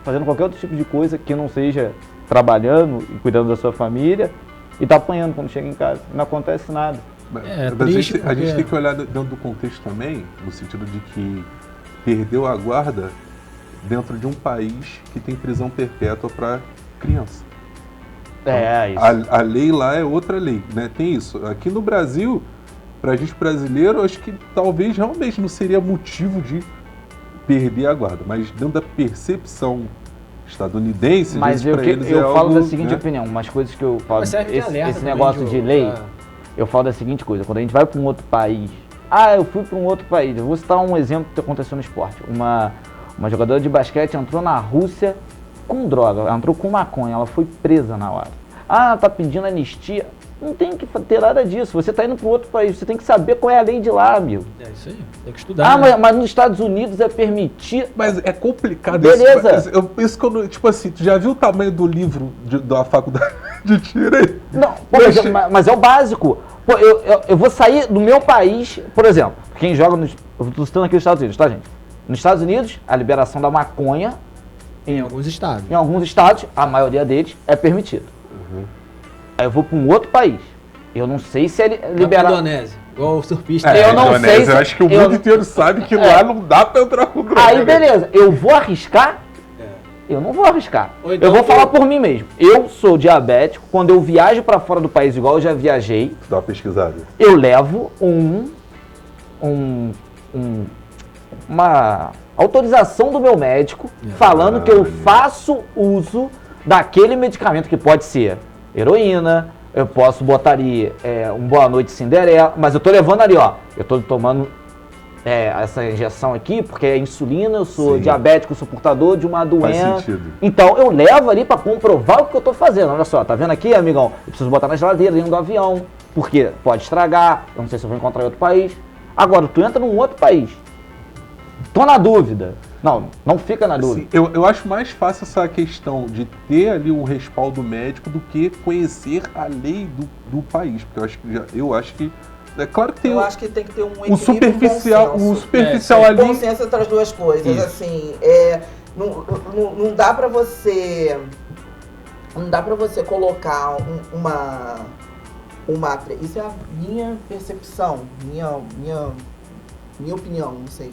fazendo qualquer outro tipo de coisa que não seja trabalhando e cuidando da sua família e está apanhando quando chega em casa. Não acontece nada. Mas triste a gente tem que olhar dentro do contexto também, no sentido de que perdeu a guarda dentro de um país que tem prisão perpétua para criança. Isso. A lei lá é outra lei, né? Tem isso. Aqui no Brasil, pra gente brasileiro, acho que talvez realmente não seria motivo de perder a guarda, mas dentro da percepção estadunidense, mas eu falo da seguinte opinião, umas coisas que eu falo, esse negócio de lei, eu falo da seguinte coisa, quando a gente vai para um outro país eu fui para um outro país. Eu vou citar um exemplo que aconteceu no esporte. Uma jogadora de basquete entrou na Rússia com droga, ela entrou com maconha, ela foi presa na hora. Tá pedindo anistia. Não tem que ter nada disso. Você tá indo para outro país, você tem que saber qual é a lei de lá, amigo. É isso aí, tem que estudar. Mas nos Estados Unidos é permitido. Mas é complicado Beleza. isso que eu, tipo assim, tu já viu o tamanho do livro da faculdade de Direito? Não, mas é o básico. Pô, eu vou sair do meu país, por exemplo, quem joga nos. Eu tô citando aqui os Estados Unidos, tá, gente? Nos Estados Unidos, a liberação da maconha. Em alguns estados. Em alguns estados, a maioria deles é permitido. Aí eu vou para um outro país. Eu não sei se é liberado. Indonésia, igual o surfista. Eu não sei se... Eu acho que o mundo inteiro sabe que lá não dá pra entrar com droga. Aí beleza, eu vou arriscar? Eu não vou arriscar. Então, eu vou falar por mim mesmo. Eu sou diabético, quando eu viajo para fora do país, igual eu já viajei, Dá uma pesquisada. eu levo uma autorização do meu médico falando que eu faço uso daquele medicamento que pode ser heroína, eu posso botar ali um Boa Noite Cinderela, mas eu tô levando ali, ó, eu tô tomando essa injeção aqui porque é insulina, eu sou diabético, sou portador de uma doença. Faz sentido. Então eu levo ali para comprovar o que eu tô fazendo. Olha só, tá vendo aqui, amigão? Eu preciso botar na geladeira dentro do avião, porque pode estragar, eu não sei se eu vou encontrar em outro país. Agora, tu entra num outro país, tô na dúvida. Não fica na dúvida. Assim, eu acho mais fácil essa questão de ter ali um respaldo médico do que conhecer a lei do país. Porque eu acho que é claro que tem eu acho que tem que ter um equilíbrio, o superficial ali. Bom senso entre as duas coisas. Isso. Assim, não dá pra você colocar uma isso é a minha percepção, minha opinião, não sei.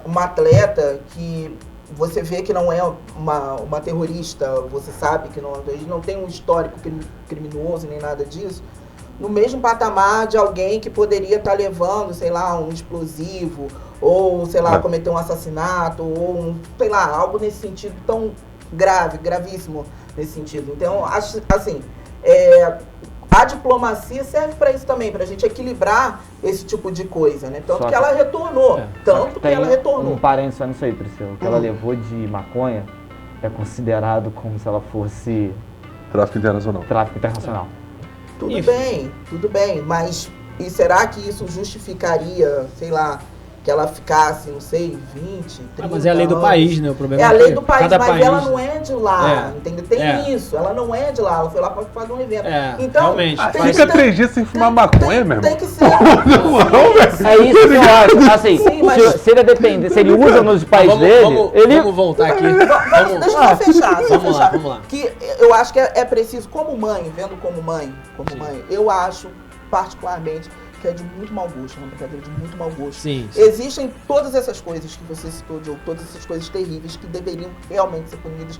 Uma atleta que você vê que não é uma terrorista, você sabe que não tem um histórico criminoso nem nada disso, no mesmo patamar de alguém que poderia estar levando, sei lá, um explosivo, ou, sei lá, cometer um assassinato, ou, sei lá, algo nesse sentido tão gravíssimo nesse sentido. Então, acho assim, a diplomacia serve para isso também, para a gente equilibrar esse tipo de coisa, né? Tanto que ela retornou. Tanto que ela retornou. Um parênteses só nisso aí, Priscila. O que ela levou de maconha é considerado como se ela fosse... Tráfico internacional. Tudo bem. Mas e será que isso justificaria, sei lá, que ela ficasse, não sei, 20, 30 mas é a lei do anos. país, né? O problema é a lei do país, cada mas ela não é de lá, entendeu? Tem isso, ela não é de lá, ela foi lá para fazer um evento. Então, realmente. Fica 3 dias sem fumar maconha, meu irmão. Tem que ser. É isso que eu acho. Assim, se ele depender, se ele usa nos países dele, Vamos voltar aqui. Deixa eu fechar. Vamos lá. Que eu acho que é preciso, como mãe, vendo como mãe, eu acho particularmente que é de muito mau gosto, uma brincadeira de muito mau gosto. Sim. Existem todas essas coisas que você citou, Diogo, todas essas coisas terríveis que deveriam realmente ser punidas.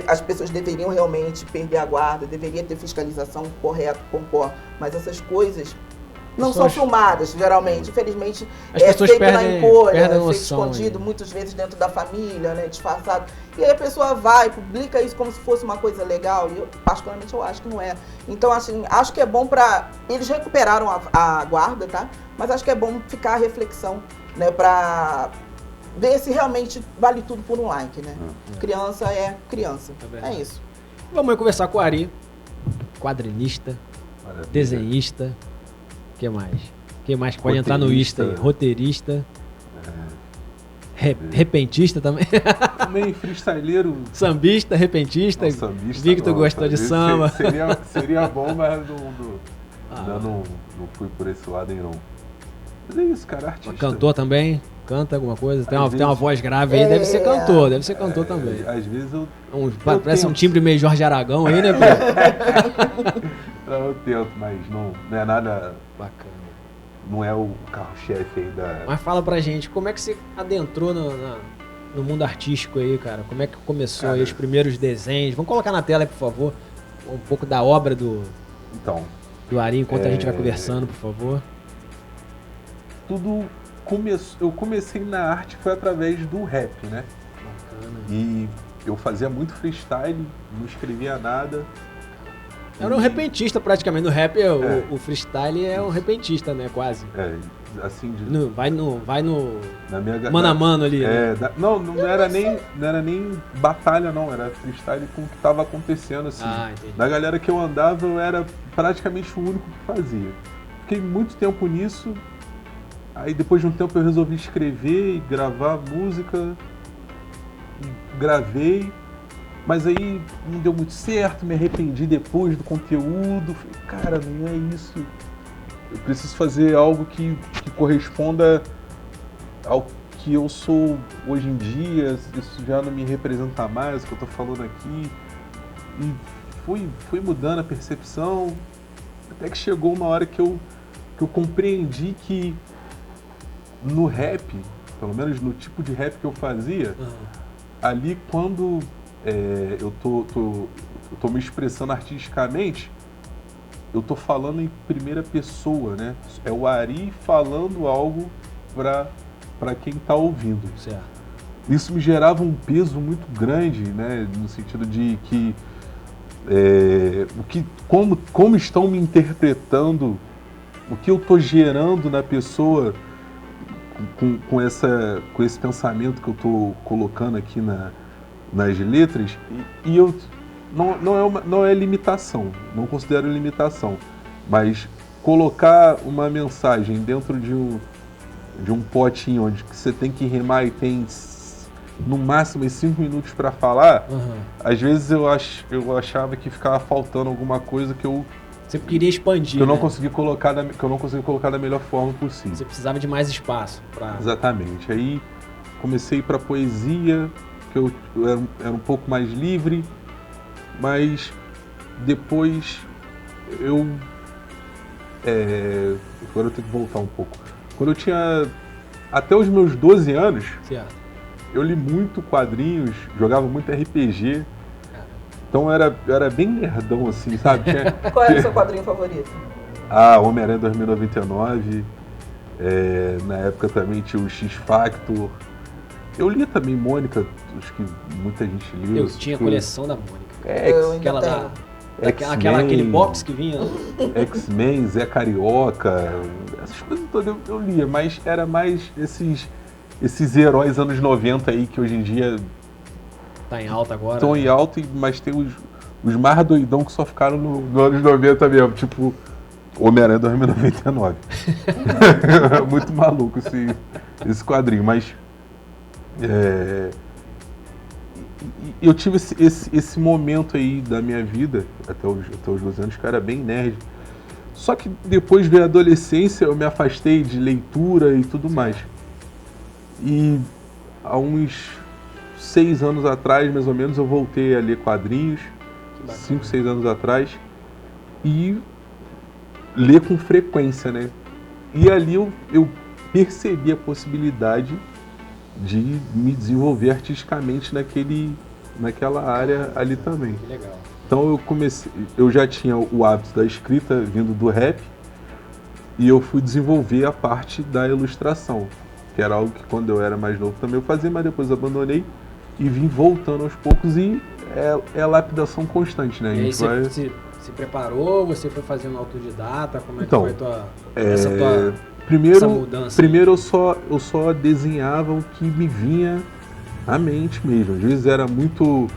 As pessoas deveriam realmente perder a guarda, deveria ter fiscalização correta, concordo. Mas essas coisas não são filmadas, geralmente. Infelizmente, as pessoas feito perdem, na encolha, perdem feito noção, escondido, muitas vezes dentro da família, né, disfarçado. E aí a pessoa vai, publica isso como se fosse uma coisa legal, e eu, particularmente, eu acho que não é. Então, assim, acho que é bom pra... Eles recuperaram a guarda, tá? Mas acho que é bom ficar a reflexão, né, pra ver se realmente vale tudo por um like, né? Criança é criança. É isso. Vamos conversar com o Ari, quadrinista, desenhista. O que mais? Pode entrar no Insta aí. Roteirista. Repentista também. Também freestyleiro. Sambista, repentista. Não, sambista Victor gostou de samba. Seria bom, mas não fui por esse lado aí não. Mas é isso, cara, artista. Cantor também? Canta alguma coisa? Tem uma voz grave aí, deve ser cantor também. Às vezes parece um timbre meio Jorge Aragão aí, né, pô? Eu tento, mas não é nada bacana. Não é o carro-chefe aí da... Mas fala pra gente, como é que você adentrou no mundo artístico aí, cara? Como é que começou aí os primeiros desenhos? Vamos colocar na tela aí, por favor, um pouco da obra do Ari, enquanto a gente vai conversando, por favor. Eu comecei na arte, foi através do rap, né? Bacana. E eu fazia muito freestyle, não escrevia nada. Era um repentista praticamente, no rap o freestyle é um repentista, né, quase. assim, Vai no na minha mano a mano ali, né? não era nem batalha, não. Era freestyle com o que tava acontecendo, assim. Entendi. Da galera que eu andava, eu era praticamente o único que fazia. Fiquei muito tempo nisso. Aí depois de um tempo eu resolvi escrever e gravar música. Gravei. Mas aí não deu muito certo, me arrependi depois do conteúdo. Falei, cara, não é isso. Eu preciso fazer algo que corresponda ao que eu sou hoje em dia. Isso já não me representa mais, o que eu tô falando aqui. E fui mudando a percepção. Até que chegou uma hora que eu compreendi que no rap, pelo menos no tipo de rap que eu fazia, ali quando eu tô me expressando artisticamente, eu tô falando em primeira pessoa, né? É o Ari falando algo para quem tá ouvindo. Certo. Isso me gerava um peso muito grande, né? No sentido de que como estão me interpretando, o que eu tô gerando na pessoa com esse pensamento que eu tô colocando aqui nas letras, e eu não é limitação, não considero limitação, mas colocar uma mensagem dentro de um potinho onde você tem que rimar e tem no máximo 5 minutos para falar, às vezes eu achava que ficava faltando alguma coisa que eu Você queria expandir, que eu não né? consegui colocar da melhor forma possível. Você precisava de mais espaço pra... Exatamente. Aí comecei para poesia, que eu era um pouco mais livre, mas depois agora eu tenho que voltar um pouco. Quando eu tinha até os meus 12 anos, Certo. eu li muito quadrinhos, jogava muito RPG. Então eu era bem nerdão, assim, sabe? Qual era o seu quadrinho favorito? Homem-Aranha 2099. Na época também tinha o X-Factor. Eu lia também Mônica, acho que muita gente lia. Eu tinha a coleção da Mônica. Eu ainda Aquela tenho. aquele box que vinha. X-Men, Zé Carioca, essas coisas todas eu lia, mas era mais esses heróis anos 90 aí que hoje em dia Tá em alta agora. estão em alta, mas tem os mais doidão que só ficaram no anos 90 mesmo, tipo Homem-Aranha 2099. Muito maluco esse quadrinho, mas eu tive esse momento aí da minha vida, até os 12 anos, que eu era bem nerd. Só que depois veio a adolescência, eu me afastei de leitura e tudo mais. E há uns 6 anos atrás, mais ou menos, eu voltei a ler quadrinhos, 5, 6 anos atrás, e ler com frequência, né? E ali eu percebi a possibilidade de me desenvolver artisticamente naquela área ali também. Que legal. Então eu já tinha o hábito da escrita vindo do rap, e eu fui desenvolver a parte da ilustração, que era algo que quando eu era mais novo também eu fazia, mas depois abandonei e vim voltando aos poucos, e é lapidação constante, né? E aí você se preparou, você foi fazendo autodidata, como é Então, que foi essa mudança? Primeiro eu só desenhava o que me vinha à mente mesmo. Às vezes era muito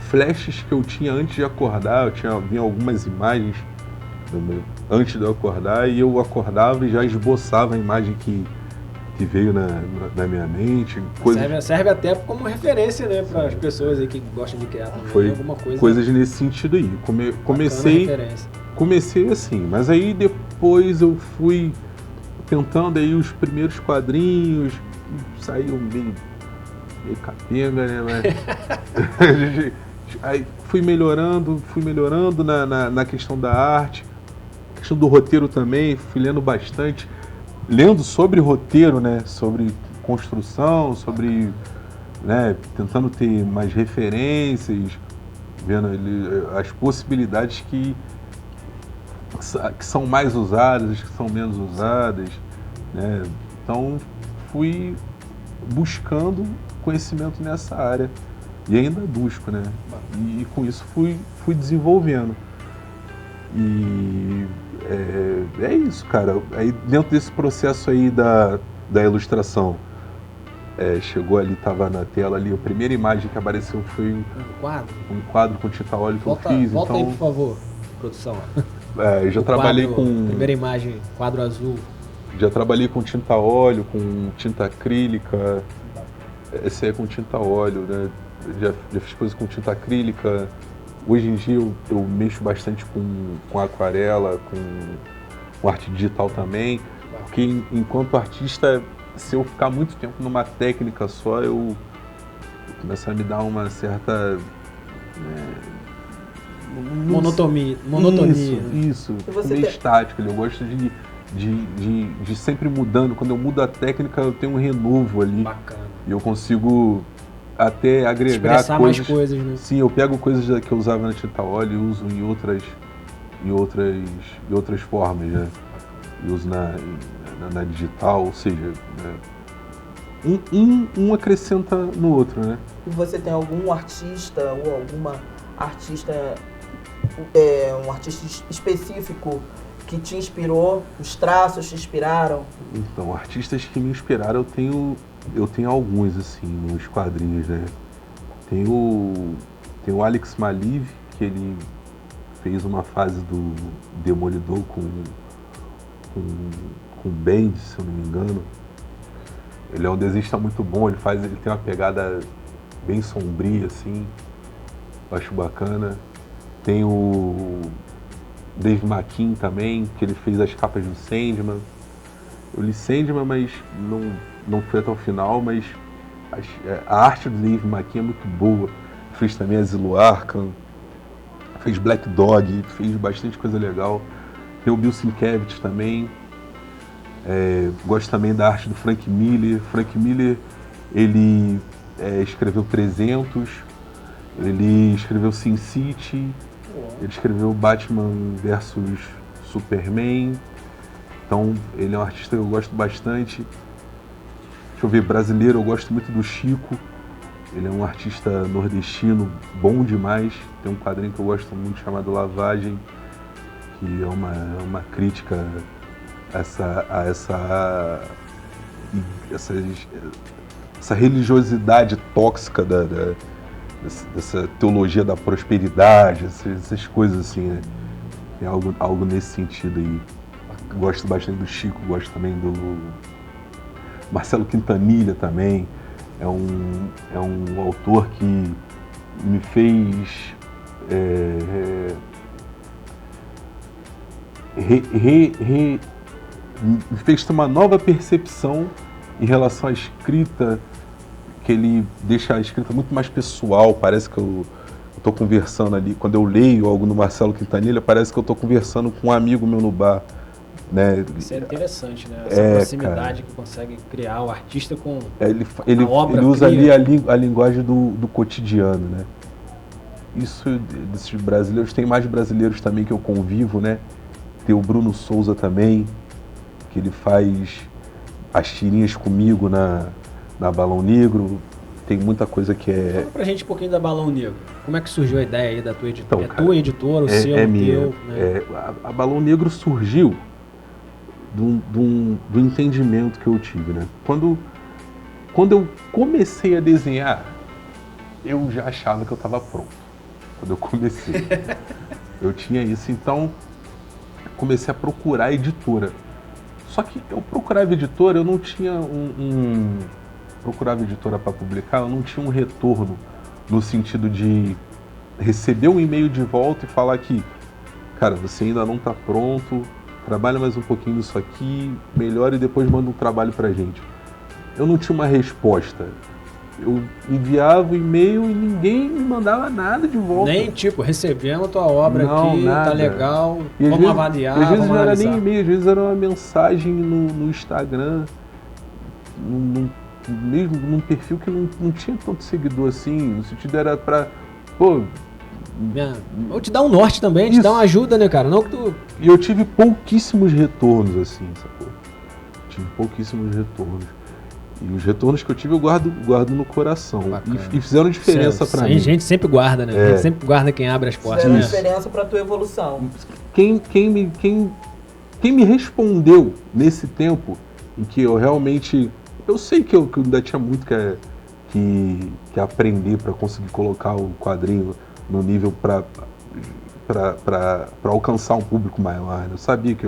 flashes que eu tinha antes de acordar, vinha algumas imagens antes de eu acordar, e eu acordava e já esboçava a imagem que veio na minha mente. Serve até como referência, né, para as pessoas aí que gostam de criar também alguma coisa. Coisas nesse sentido aí. Comecei assim, mas aí depois eu fui tentando aí os primeiros quadrinhos, saiu meio capenga, né, mas aí fui melhorando na questão da arte, questão do roteiro também, fui lendo bastante. Lendo sobre roteiro, né, sobre construção, sobre, né, tentando ter mais referências, vendo as possibilidades que são mais usadas, que são menos usadas, né? Então fui buscando conhecimento nessa área e ainda busco, né? E com isso fui desenvolvendo. E é isso, cara. Aí dentro desse processo aí da ilustração, chegou ali, tava na tela ali, a primeira imagem que apareceu foi um quadro com tinta óleo que eu fiz. Volta então, aí, por favor, produção. Eu já trabalhei quadro, com... Primeira imagem, quadro azul. Já trabalhei com tinta óleo, com tinta acrílica. Esse aí é com tinta óleo, né? Já fiz coisas com tinta acrílica. Hoje em dia eu mexo bastante com aquarela, com arte digital também. Porque enquanto artista, se eu ficar muito tempo numa técnica só, eu começo a me dar uma certa... Monotonia. Isso. E você Meio tem- estático. Eu gosto de sempre mudando. Quando eu mudo a técnica, eu tenho um renovo ali. Bacana. E eu consigo até agregar Expressar coisas. mais coisas, né? Sim, eu pego coisas que eu usava na tinta óleo e uso em outras formas, né? Eu uso na digital, ou seja, né? um acrescenta no outro, né? E você tem algum artista ou alguma artista, um artista específico que te inspirou, os traços te inspiraram? Então, artistas que me inspiraram, eu tenho alguns, assim, nos quadrinhos, né? Tem o Alex Maliv, que ele fez uma fase do Demolidor com o Bendis, se eu não me engano. Ele é um desenhista muito bom, ele tem uma pegada bem sombria, assim. Eu acho bacana. Tem o Dave McKean também, que ele fez as capas do Sandman. Eu li Sandman, mas não fui até o final, mas a arte do Dave McKean é muito boa. Fez também a Zilo Arkham, fez Black Dog, fez bastante coisa legal. Tem o Bill Sienkiewicz também. Gosto também da arte do Frank Miller. Frank Miller, ele escreveu 300, ele escreveu Sin City, ele escreveu Batman vs Superman. Então, ele é um artista que eu gosto bastante. Deixa eu ver, brasileiro, eu gosto muito do Chico. Ele é um artista nordestino bom demais. Tem um quadrinho que eu gosto muito chamado Lavagem, que é uma crítica a essa religiosidade tóxica dessa teologia da prosperidade, essas coisas assim, né? Tem algo nesse sentido aí. Gosto bastante do Chico, gosto também do Marcelo Quintanilha também. É um autor que me fez me fez ter uma nova percepção em relação à escrita, que ele deixa a escrita muito mais pessoal. Parece que eu estou conversando ali, quando eu leio algo do Marcelo Quintanilha, parece que eu estou conversando com um amigo meu no bar, né? Isso é interessante, né? Essa proximidade que consegue criar o artista com ele obra usa cria. ali a linguagem do cotidiano, né? Isso desses brasileiros, tem mais brasileiros também que eu convivo, né? Tem o Bruno Souza também, que ele faz as tirinhas comigo na Balão Negro. Tem muita coisa que Fala pra gente um pouquinho da Balão Negro. Como é que surgiu a ideia aí da tua editora? Então, cara, Tua editora, o seu, o minha. teu, né? A Balão Negro surgiu do entendimento que eu tive, né? Quando eu comecei a desenhar, eu já achava que eu estava pronto. Quando eu comecei. Eu tinha isso, então comecei a procurar editora. Só que eu procurava editora, eu não tinha procurava editora para publicar, eu não tinha um retorno no sentido de receber um e-mail de volta e falar que, cara, você ainda não está pronto, trabalha mais um pouquinho nisso aqui, melhora e depois manda um trabalho pra gente. Eu não tinha uma resposta. Eu enviava o e-mail e ninguém me mandava nada de volta. Nem tipo, recebemos a tua obra Não, aqui, nada. tá legal, E às vamos vezes- avaliar, e às vezes vamos não era analisar. nem e-mail, às vezes era uma mensagem no Instagram, mesmo num perfil que não tinha tanto seguidor assim. No sentido era pra, pô, Ou te dá um norte também, te Isso. dá uma ajuda, né, cara? Não que tu... e eu tive pouquíssimos retornos assim, sacou? Tive pouquíssimos retornos. E os retornos que eu tive eu guardo no coração. Bacana. E fizeram diferença pra A mim. gente sempre guarda, né? A gente sempre guarda quem abre as portas, Fizeram né? diferença pra tua evolução. quem me respondeu nesse tempo em que eu realmente... Eu sei que eu ainda tinha muito que aprender para conseguir colocar o quadrinho no nível para alcançar um público maior. Eu sabia que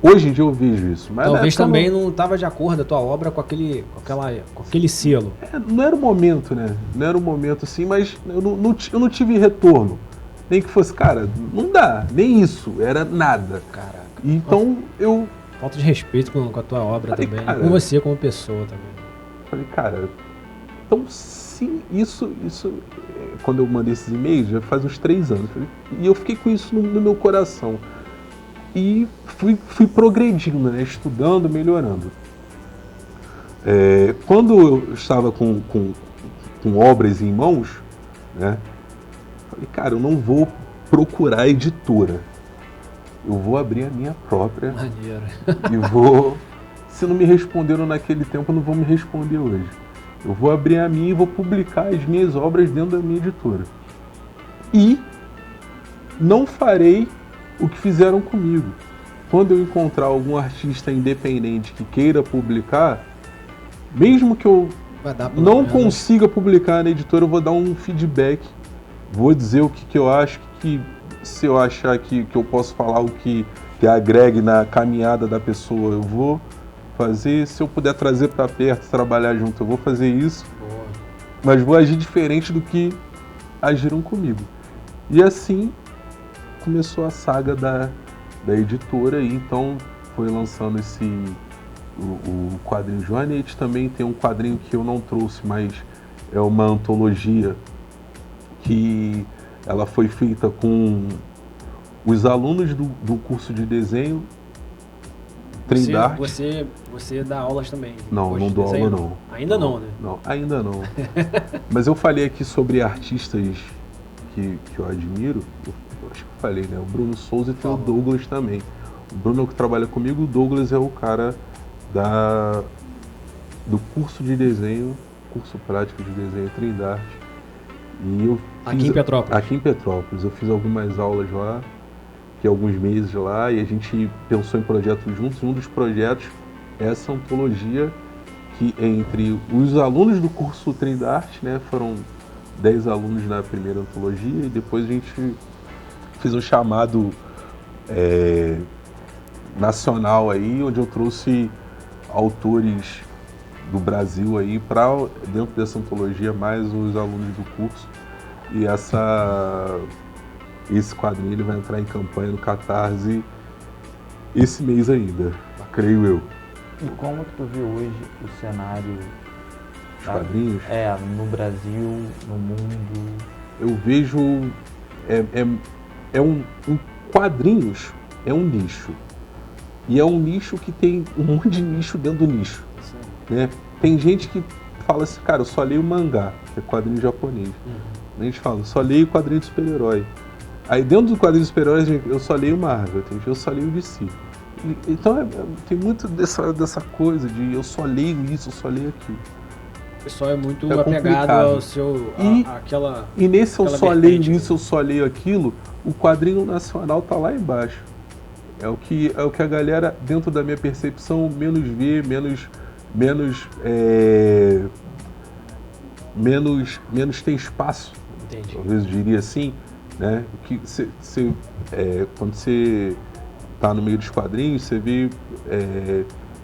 hoje em dia eu vejo isso. Mas talvez também não estava de acordo a tua obra com aquele selo. Não era o momento, né? Não era o momento assim, mas eu não tive retorno. Nem que fosse, cara, não dá, nem isso, era nada. Caraca. Então eu... Falta de respeito com a tua obra falei, também, cara, com você como pessoa também. Falei, cara, então sim, isso quando eu mandei esses e-mails, já faz uns 3 anos. E eu fiquei com isso no meu coração. E fui progredindo, né? Estudando, melhorando. Quando eu estava com obras em mãos, né? Falei, cara, eu não vou procurar editora. Eu vou abrir a minha própria. Maneiro. E vou... Se não me responderam naquele tempo, não vão me responder hoje. Eu vou abrir a minha e vou publicar as minhas obras dentro da minha editora. E não farei o que fizeram comigo. Quando eu encontrar algum artista independente que queira publicar, mesmo que eu não consiga publicar na editora, eu vou dar um feedback. Vou dizer o que eu acho, se eu achar que eu posso falar o que agregue na caminhada da pessoa, eu vou fazer. Se eu puder trazer para perto, trabalhar junto, eu vou fazer isso. Boa. Mas vou agir diferente do que agiram comigo. E assim começou a saga da editora, e então foi lançando o quadrinho Joanete. Também tem um quadrinho que eu não trouxe, mas é uma antologia que ela foi feita com os alunos do curso de desenho Trindade. Você dá aulas também? Não dou aula não. Ainda não, né? Não, ainda não. Mas eu falei aqui sobre artistas que eu admiro. Eu acho que eu falei, né? O Bruno Souza e tem o Douglas também. O Bruno é o que trabalha comigo, o Douglas é o cara do curso de desenho, curso prático de desenho Trindade. E eu aqui em Petrópolis? Aqui em Petrópolis. Eu fiz algumas aulas lá, fiquei alguns meses lá, e a gente pensou em projetos juntos. E um dos projetos é essa antologia que entre os alunos do curso Trindade, né, foram 10 alunos na primeira antologia, e depois a gente fez um chamado nacional aí, onde eu trouxe autores do Brasil aí para dentro dessa antologia, mais os alunos do curso. E esse quadrinho ele vai entrar em campanha no Catarse esse mês ainda, creio eu. E como que tu vê hoje o cenário dos quadrinhos? No Brasil, no mundo? Eu vejo quadrinhos é um nicho. E é um nicho que tem um monte de nicho dentro do nicho. Né? Tem gente que fala assim, cara, eu só leio mangá, que é quadrinho japonês. A gente fala, eu só leio quadrinho de super-herói. Aí dentro do quadrinho de super-heróis, eu só leio Marvel, eu só leio DC. Então tem muito dessa coisa de eu só leio isso, eu só leio aquilo. O pessoal é muito apegado ao seu... E nesse eu só leio isso, eu só leio aquilo, o quadrinho nacional tá lá embaixo. É o que a galera, dentro da minha percepção, menos vê, menos tem espaço. Entendi. Talvez eu diria assim, né? Que quando você está no meio dos quadrinhos, você vê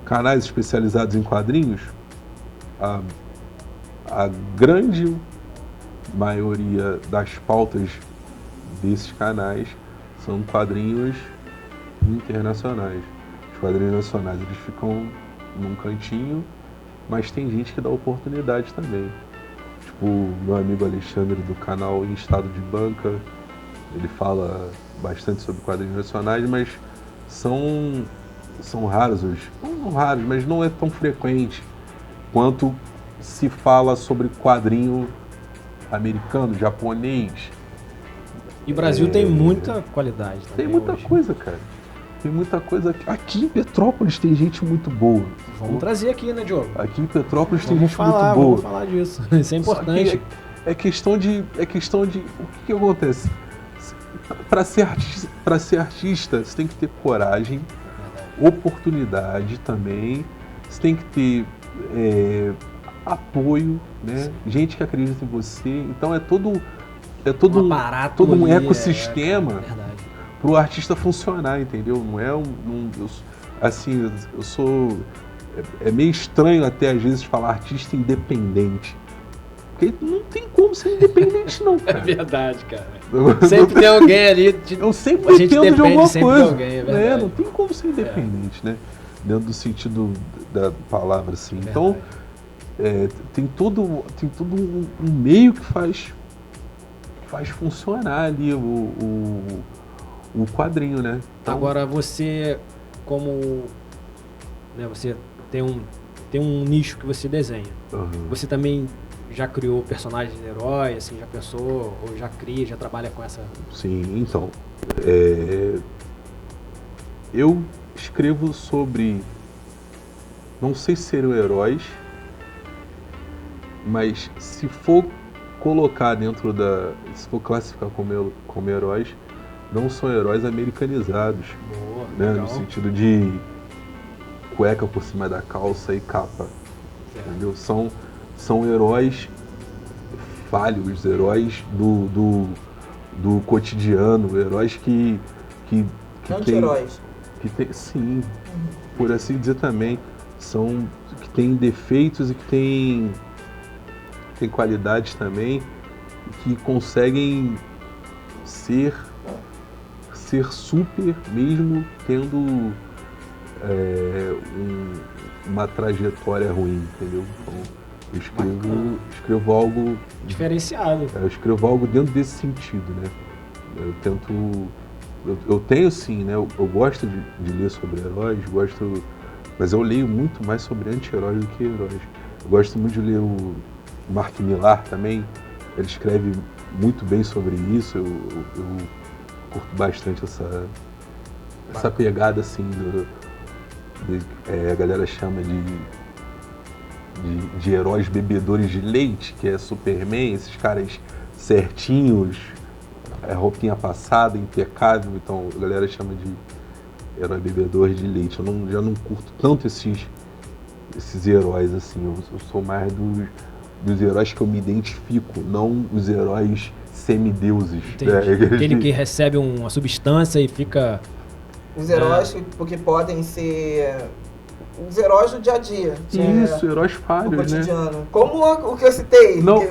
canais especializados em quadrinhos, a grande maioria das pautas desses canais são quadrinhos internacionais. Os quadrinhos nacionais eles ficam num cantinho, mas tem gente que dá oportunidade também. Tipo, meu amigo Alexandre do canal Em Estado de Banca, ele fala bastante sobre quadrinhos nacionais, mas são raros hoje. Não raros, mas não é tão frequente quanto se fala sobre quadrinho americano, japonês. E o Brasil tem muita qualidade também. Tem muita coisa, cara. Tem muita coisa. Aqui em Petrópolis tem gente muito boa. Vamos trazer aqui, né, Diogo? Aqui em Petrópolis tem gente muito boa. Vamos falar disso. Isso é importante. É questão de... O que acontece? para ser artista, você tem que ter coragem, oportunidade também, você tem que ter apoio, né? Gente que acredita em você. Então é todo Um aparato um ali, ecossistema verdade. para o artista funcionar, entendeu? Não é eu sou é meio estranho até às vezes falar artista independente. Porque não tem como ser independente não, É cara. verdade, cara. Sempre tem alguém ali. Eu sempre A gente dependo de depende alguma sempre de coisa. alguém, é né? verdade. Não tem como ser independente, né? Dentro do sentido da palavra, assim. É Então, tem todo um meio que faz funcionar ali o quadrinho, né? Então, Agora você, como. Né, você tem um nicho que você desenha. Você também já criou personagens de herói, assim, já pensou, ou já cria, já trabalha com essa. sim, então. Eu escrevo sobre. Não sei se seriam heróis, mas se for colocar dentro se for classificar como heróis, não são heróis americanizados, Boa, né? legal. No sentido de cueca por cima da calça e capa, entendeu? São heróis falhos, heróis do cotidiano, heróis que tem, Anti-heróis. sim, por assim dizer também, são que tem defeitos e que tem qualidades também, que conseguem ser super mesmo tendo uma trajetória ruim, entendeu? Então, eu escrevo algo Diferenciado. eu escrevo algo dentro desse sentido, né? Eu tento. Eu tenho sim, né? Eu gosto de ler sobre heróis, mas eu leio muito mais sobre anti-heróis do que heróis. Eu gosto muito de ler o Mark Millar também. Ele escreve muito bem sobre isso. Eu curto bastante essa pegada assim a galera chama de heróis bebedores de leite, que é Superman, esses caras certinhos, roupinha passada, impecável, então a galera chama de herói bebedor de leite. Eu já não curto tanto esses heróis assim, eu sou mais dos heróis que eu me identifico, não os heróis semideuses. Entendi. Aquele que recebe uma substância e fica. Os heróis porque podem ser os heróis do dia a dia. Isso, heróis Do falhos, né? cotidiano. Como o que eu citei, Não.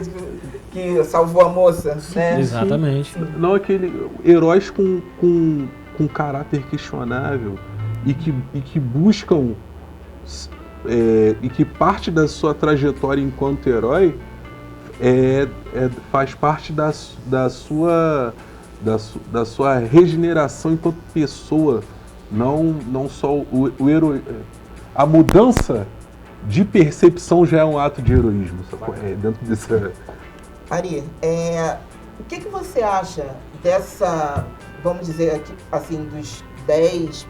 que salvou a moça, né? Exatamente. Não aquele heróis com caráter questionável e que buscam e que parte da sua trajetória enquanto herói faz parte da sua regeneração enquanto pessoa, não só o herói. A mudança de percepção já é um ato de heroísmo, dentro dessa. Ari, o que você acha dessa, vamos dizer aqui, assim, dos 10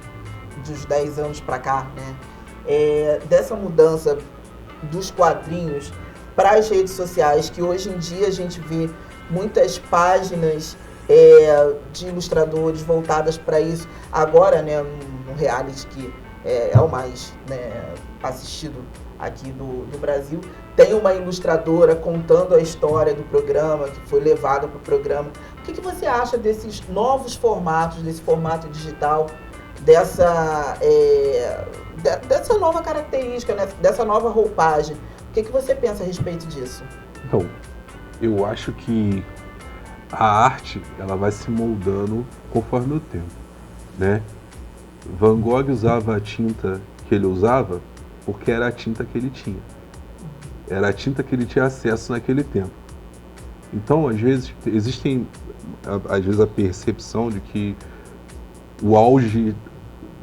anos para cá, né? Dessa mudança dos quadrinhos para as redes sociais, que hoje em dia a gente vê muitas páginas de ilustradores voltadas para isso. Agora, né, no reality que é o mais, né, assistido aqui do Brasil, tem uma ilustradora contando a história do programa, que foi levada para o programa. O que você acha desses novos formatos, desse formato digital, dessa nova característica, né, dessa nova roupagem? O que você pensa a respeito disso? Então, eu acho que a arte ela vai se moldando conforme o tempo, né? Van Gogh usava a tinta que ele usava porque era a tinta que ele tinha. Era a tinta que ele tinha acesso naquele tempo. Então, às vezes, a percepção de que o auge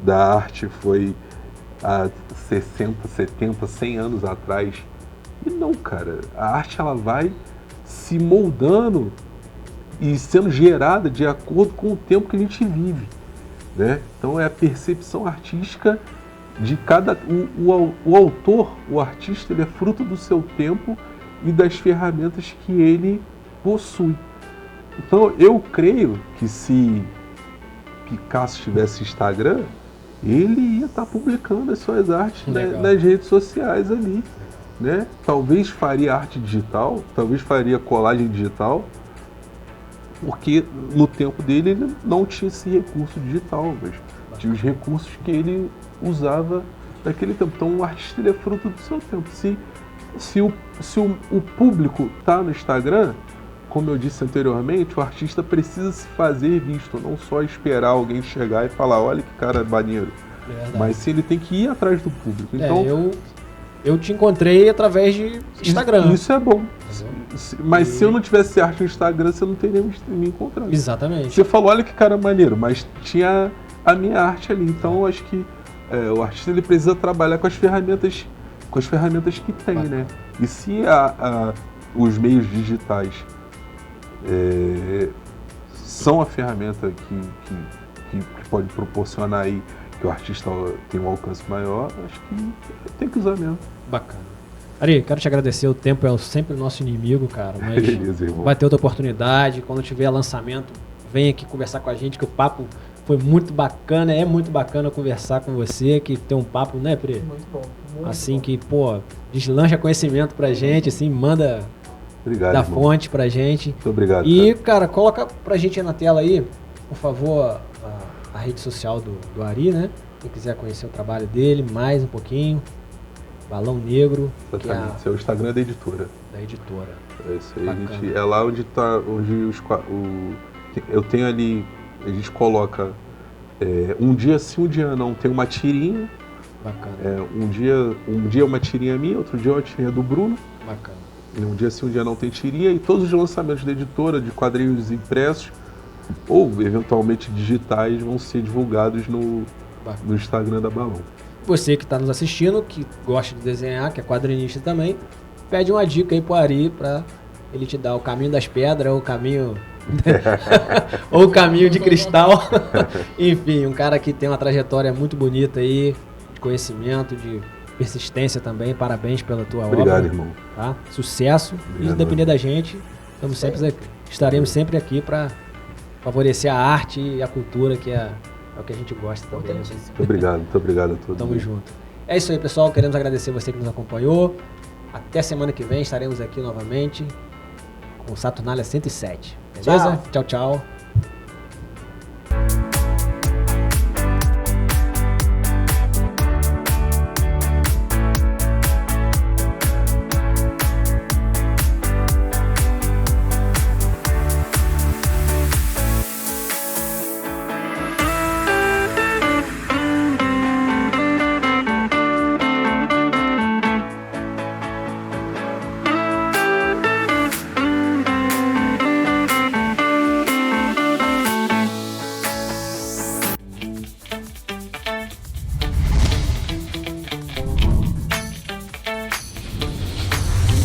da arte foi há 60, 70, 100 anos atrás. E não, cara. A arte ela vai se moldando e sendo gerada de acordo com o tempo que a gente vive, né? Então é a percepção artística de cada... O autor, o artista, ele é fruto do seu tempo e das ferramentas que ele possui. Então eu creio que se Picasso tivesse Instagram, ele ia estar publicando as suas artes Legal. nas redes sociais ali, né? Talvez faria arte digital, talvez faria colagem digital, porque no tempo dele ele não tinha esse recurso digital, mas tinha os recursos que ele usava naquele tempo. Então o artista ele é fruto do seu tempo. Se o público está no Instagram, como eu disse anteriormente, o artista precisa se fazer visto, não só esperar alguém chegar e falar, olha que cara maneiro. Verdade. Mas sim, ele tem que ir atrás do público. Então, eu te encontrei através de Instagram. Isso é bom. Entendeu? Mas se eu não tivesse arte no Instagram, você não teria me encontrado. Exatamente. Você falou, olha que cara maneiro, mas tinha a minha arte ali. Então eu acho que o artista ele precisa trabalhar com as ferramentas que tem, né? E se os meios digitais são a ferramenta que pode proporcionar aí que o artista tenha um alcance maior, acho que tem que usar mesmo. Bacana. Ari, quero te agradecer, o tempo é sempre o nosso inimigo, cara, mas Beleza, irmão. vai ter outra oportunidade, quando tiver lançamento, vem aqui conversar com a gente, que o papo foi muito bacana, é muito bacana conversar com você, que tem um papo, né, Pri? Muito bom. Muito Assim bom. que, pô, deslancha conhecimento pra gente, assim, manda Obrigado, da irmão. fonte pra gente. Muito obrigado. E, cara. cara, coloca pra gente aí na tela aí, por favor, a rede social do Ari, né? Quem quiser conhecer o trabalho dele, mais um pouquinho. Balão Negro, que é Exatamente. Esse é o Instagram da editora. da editora. É isso aí. Bacana. É lá onde tá. Eu tenho ali. A gente coloca um dia sim, um dia não. Tem uma tirinha. Bacana, Um dia é uma tirinha minha, outro dia é uma tirinha do Bruno. bacana. Um dia sim, um dia não tem tirinha. E todos os lançamentos da editora, de quadrinhos impressos, ou eventualmente digitais, vão ser divulgados no Instagram da Balão. Você que está nos assistindo, que gosta de desenhar, que é quadrinista também, pede uma dica aí pro Ari pra ele te dar o caminho das pedras, ou o caminho ou o caminho de cristal. Enfim, um cara que tem uma trajetória muito bonita aí, de conhecimento, de persistência também. Parabéns pela tua Obrigado, obra. irmão. Tá? Sucesso. Obrigado. E depender da gente, estaremos sempre aqui para favorecer a arte e a cultura, que é o que a gente gosta também. Importantíssimo. Muito obrigado a todos. Tamo junto. É isso aí, pessoal. Queremos agradecer você que nos acompanhou. Até semana que vem estaremos aqui novamente com Saturnália 107. Beleza? Tchau, tchau.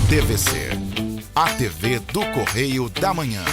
TVC, a TV do Correio da Manhã.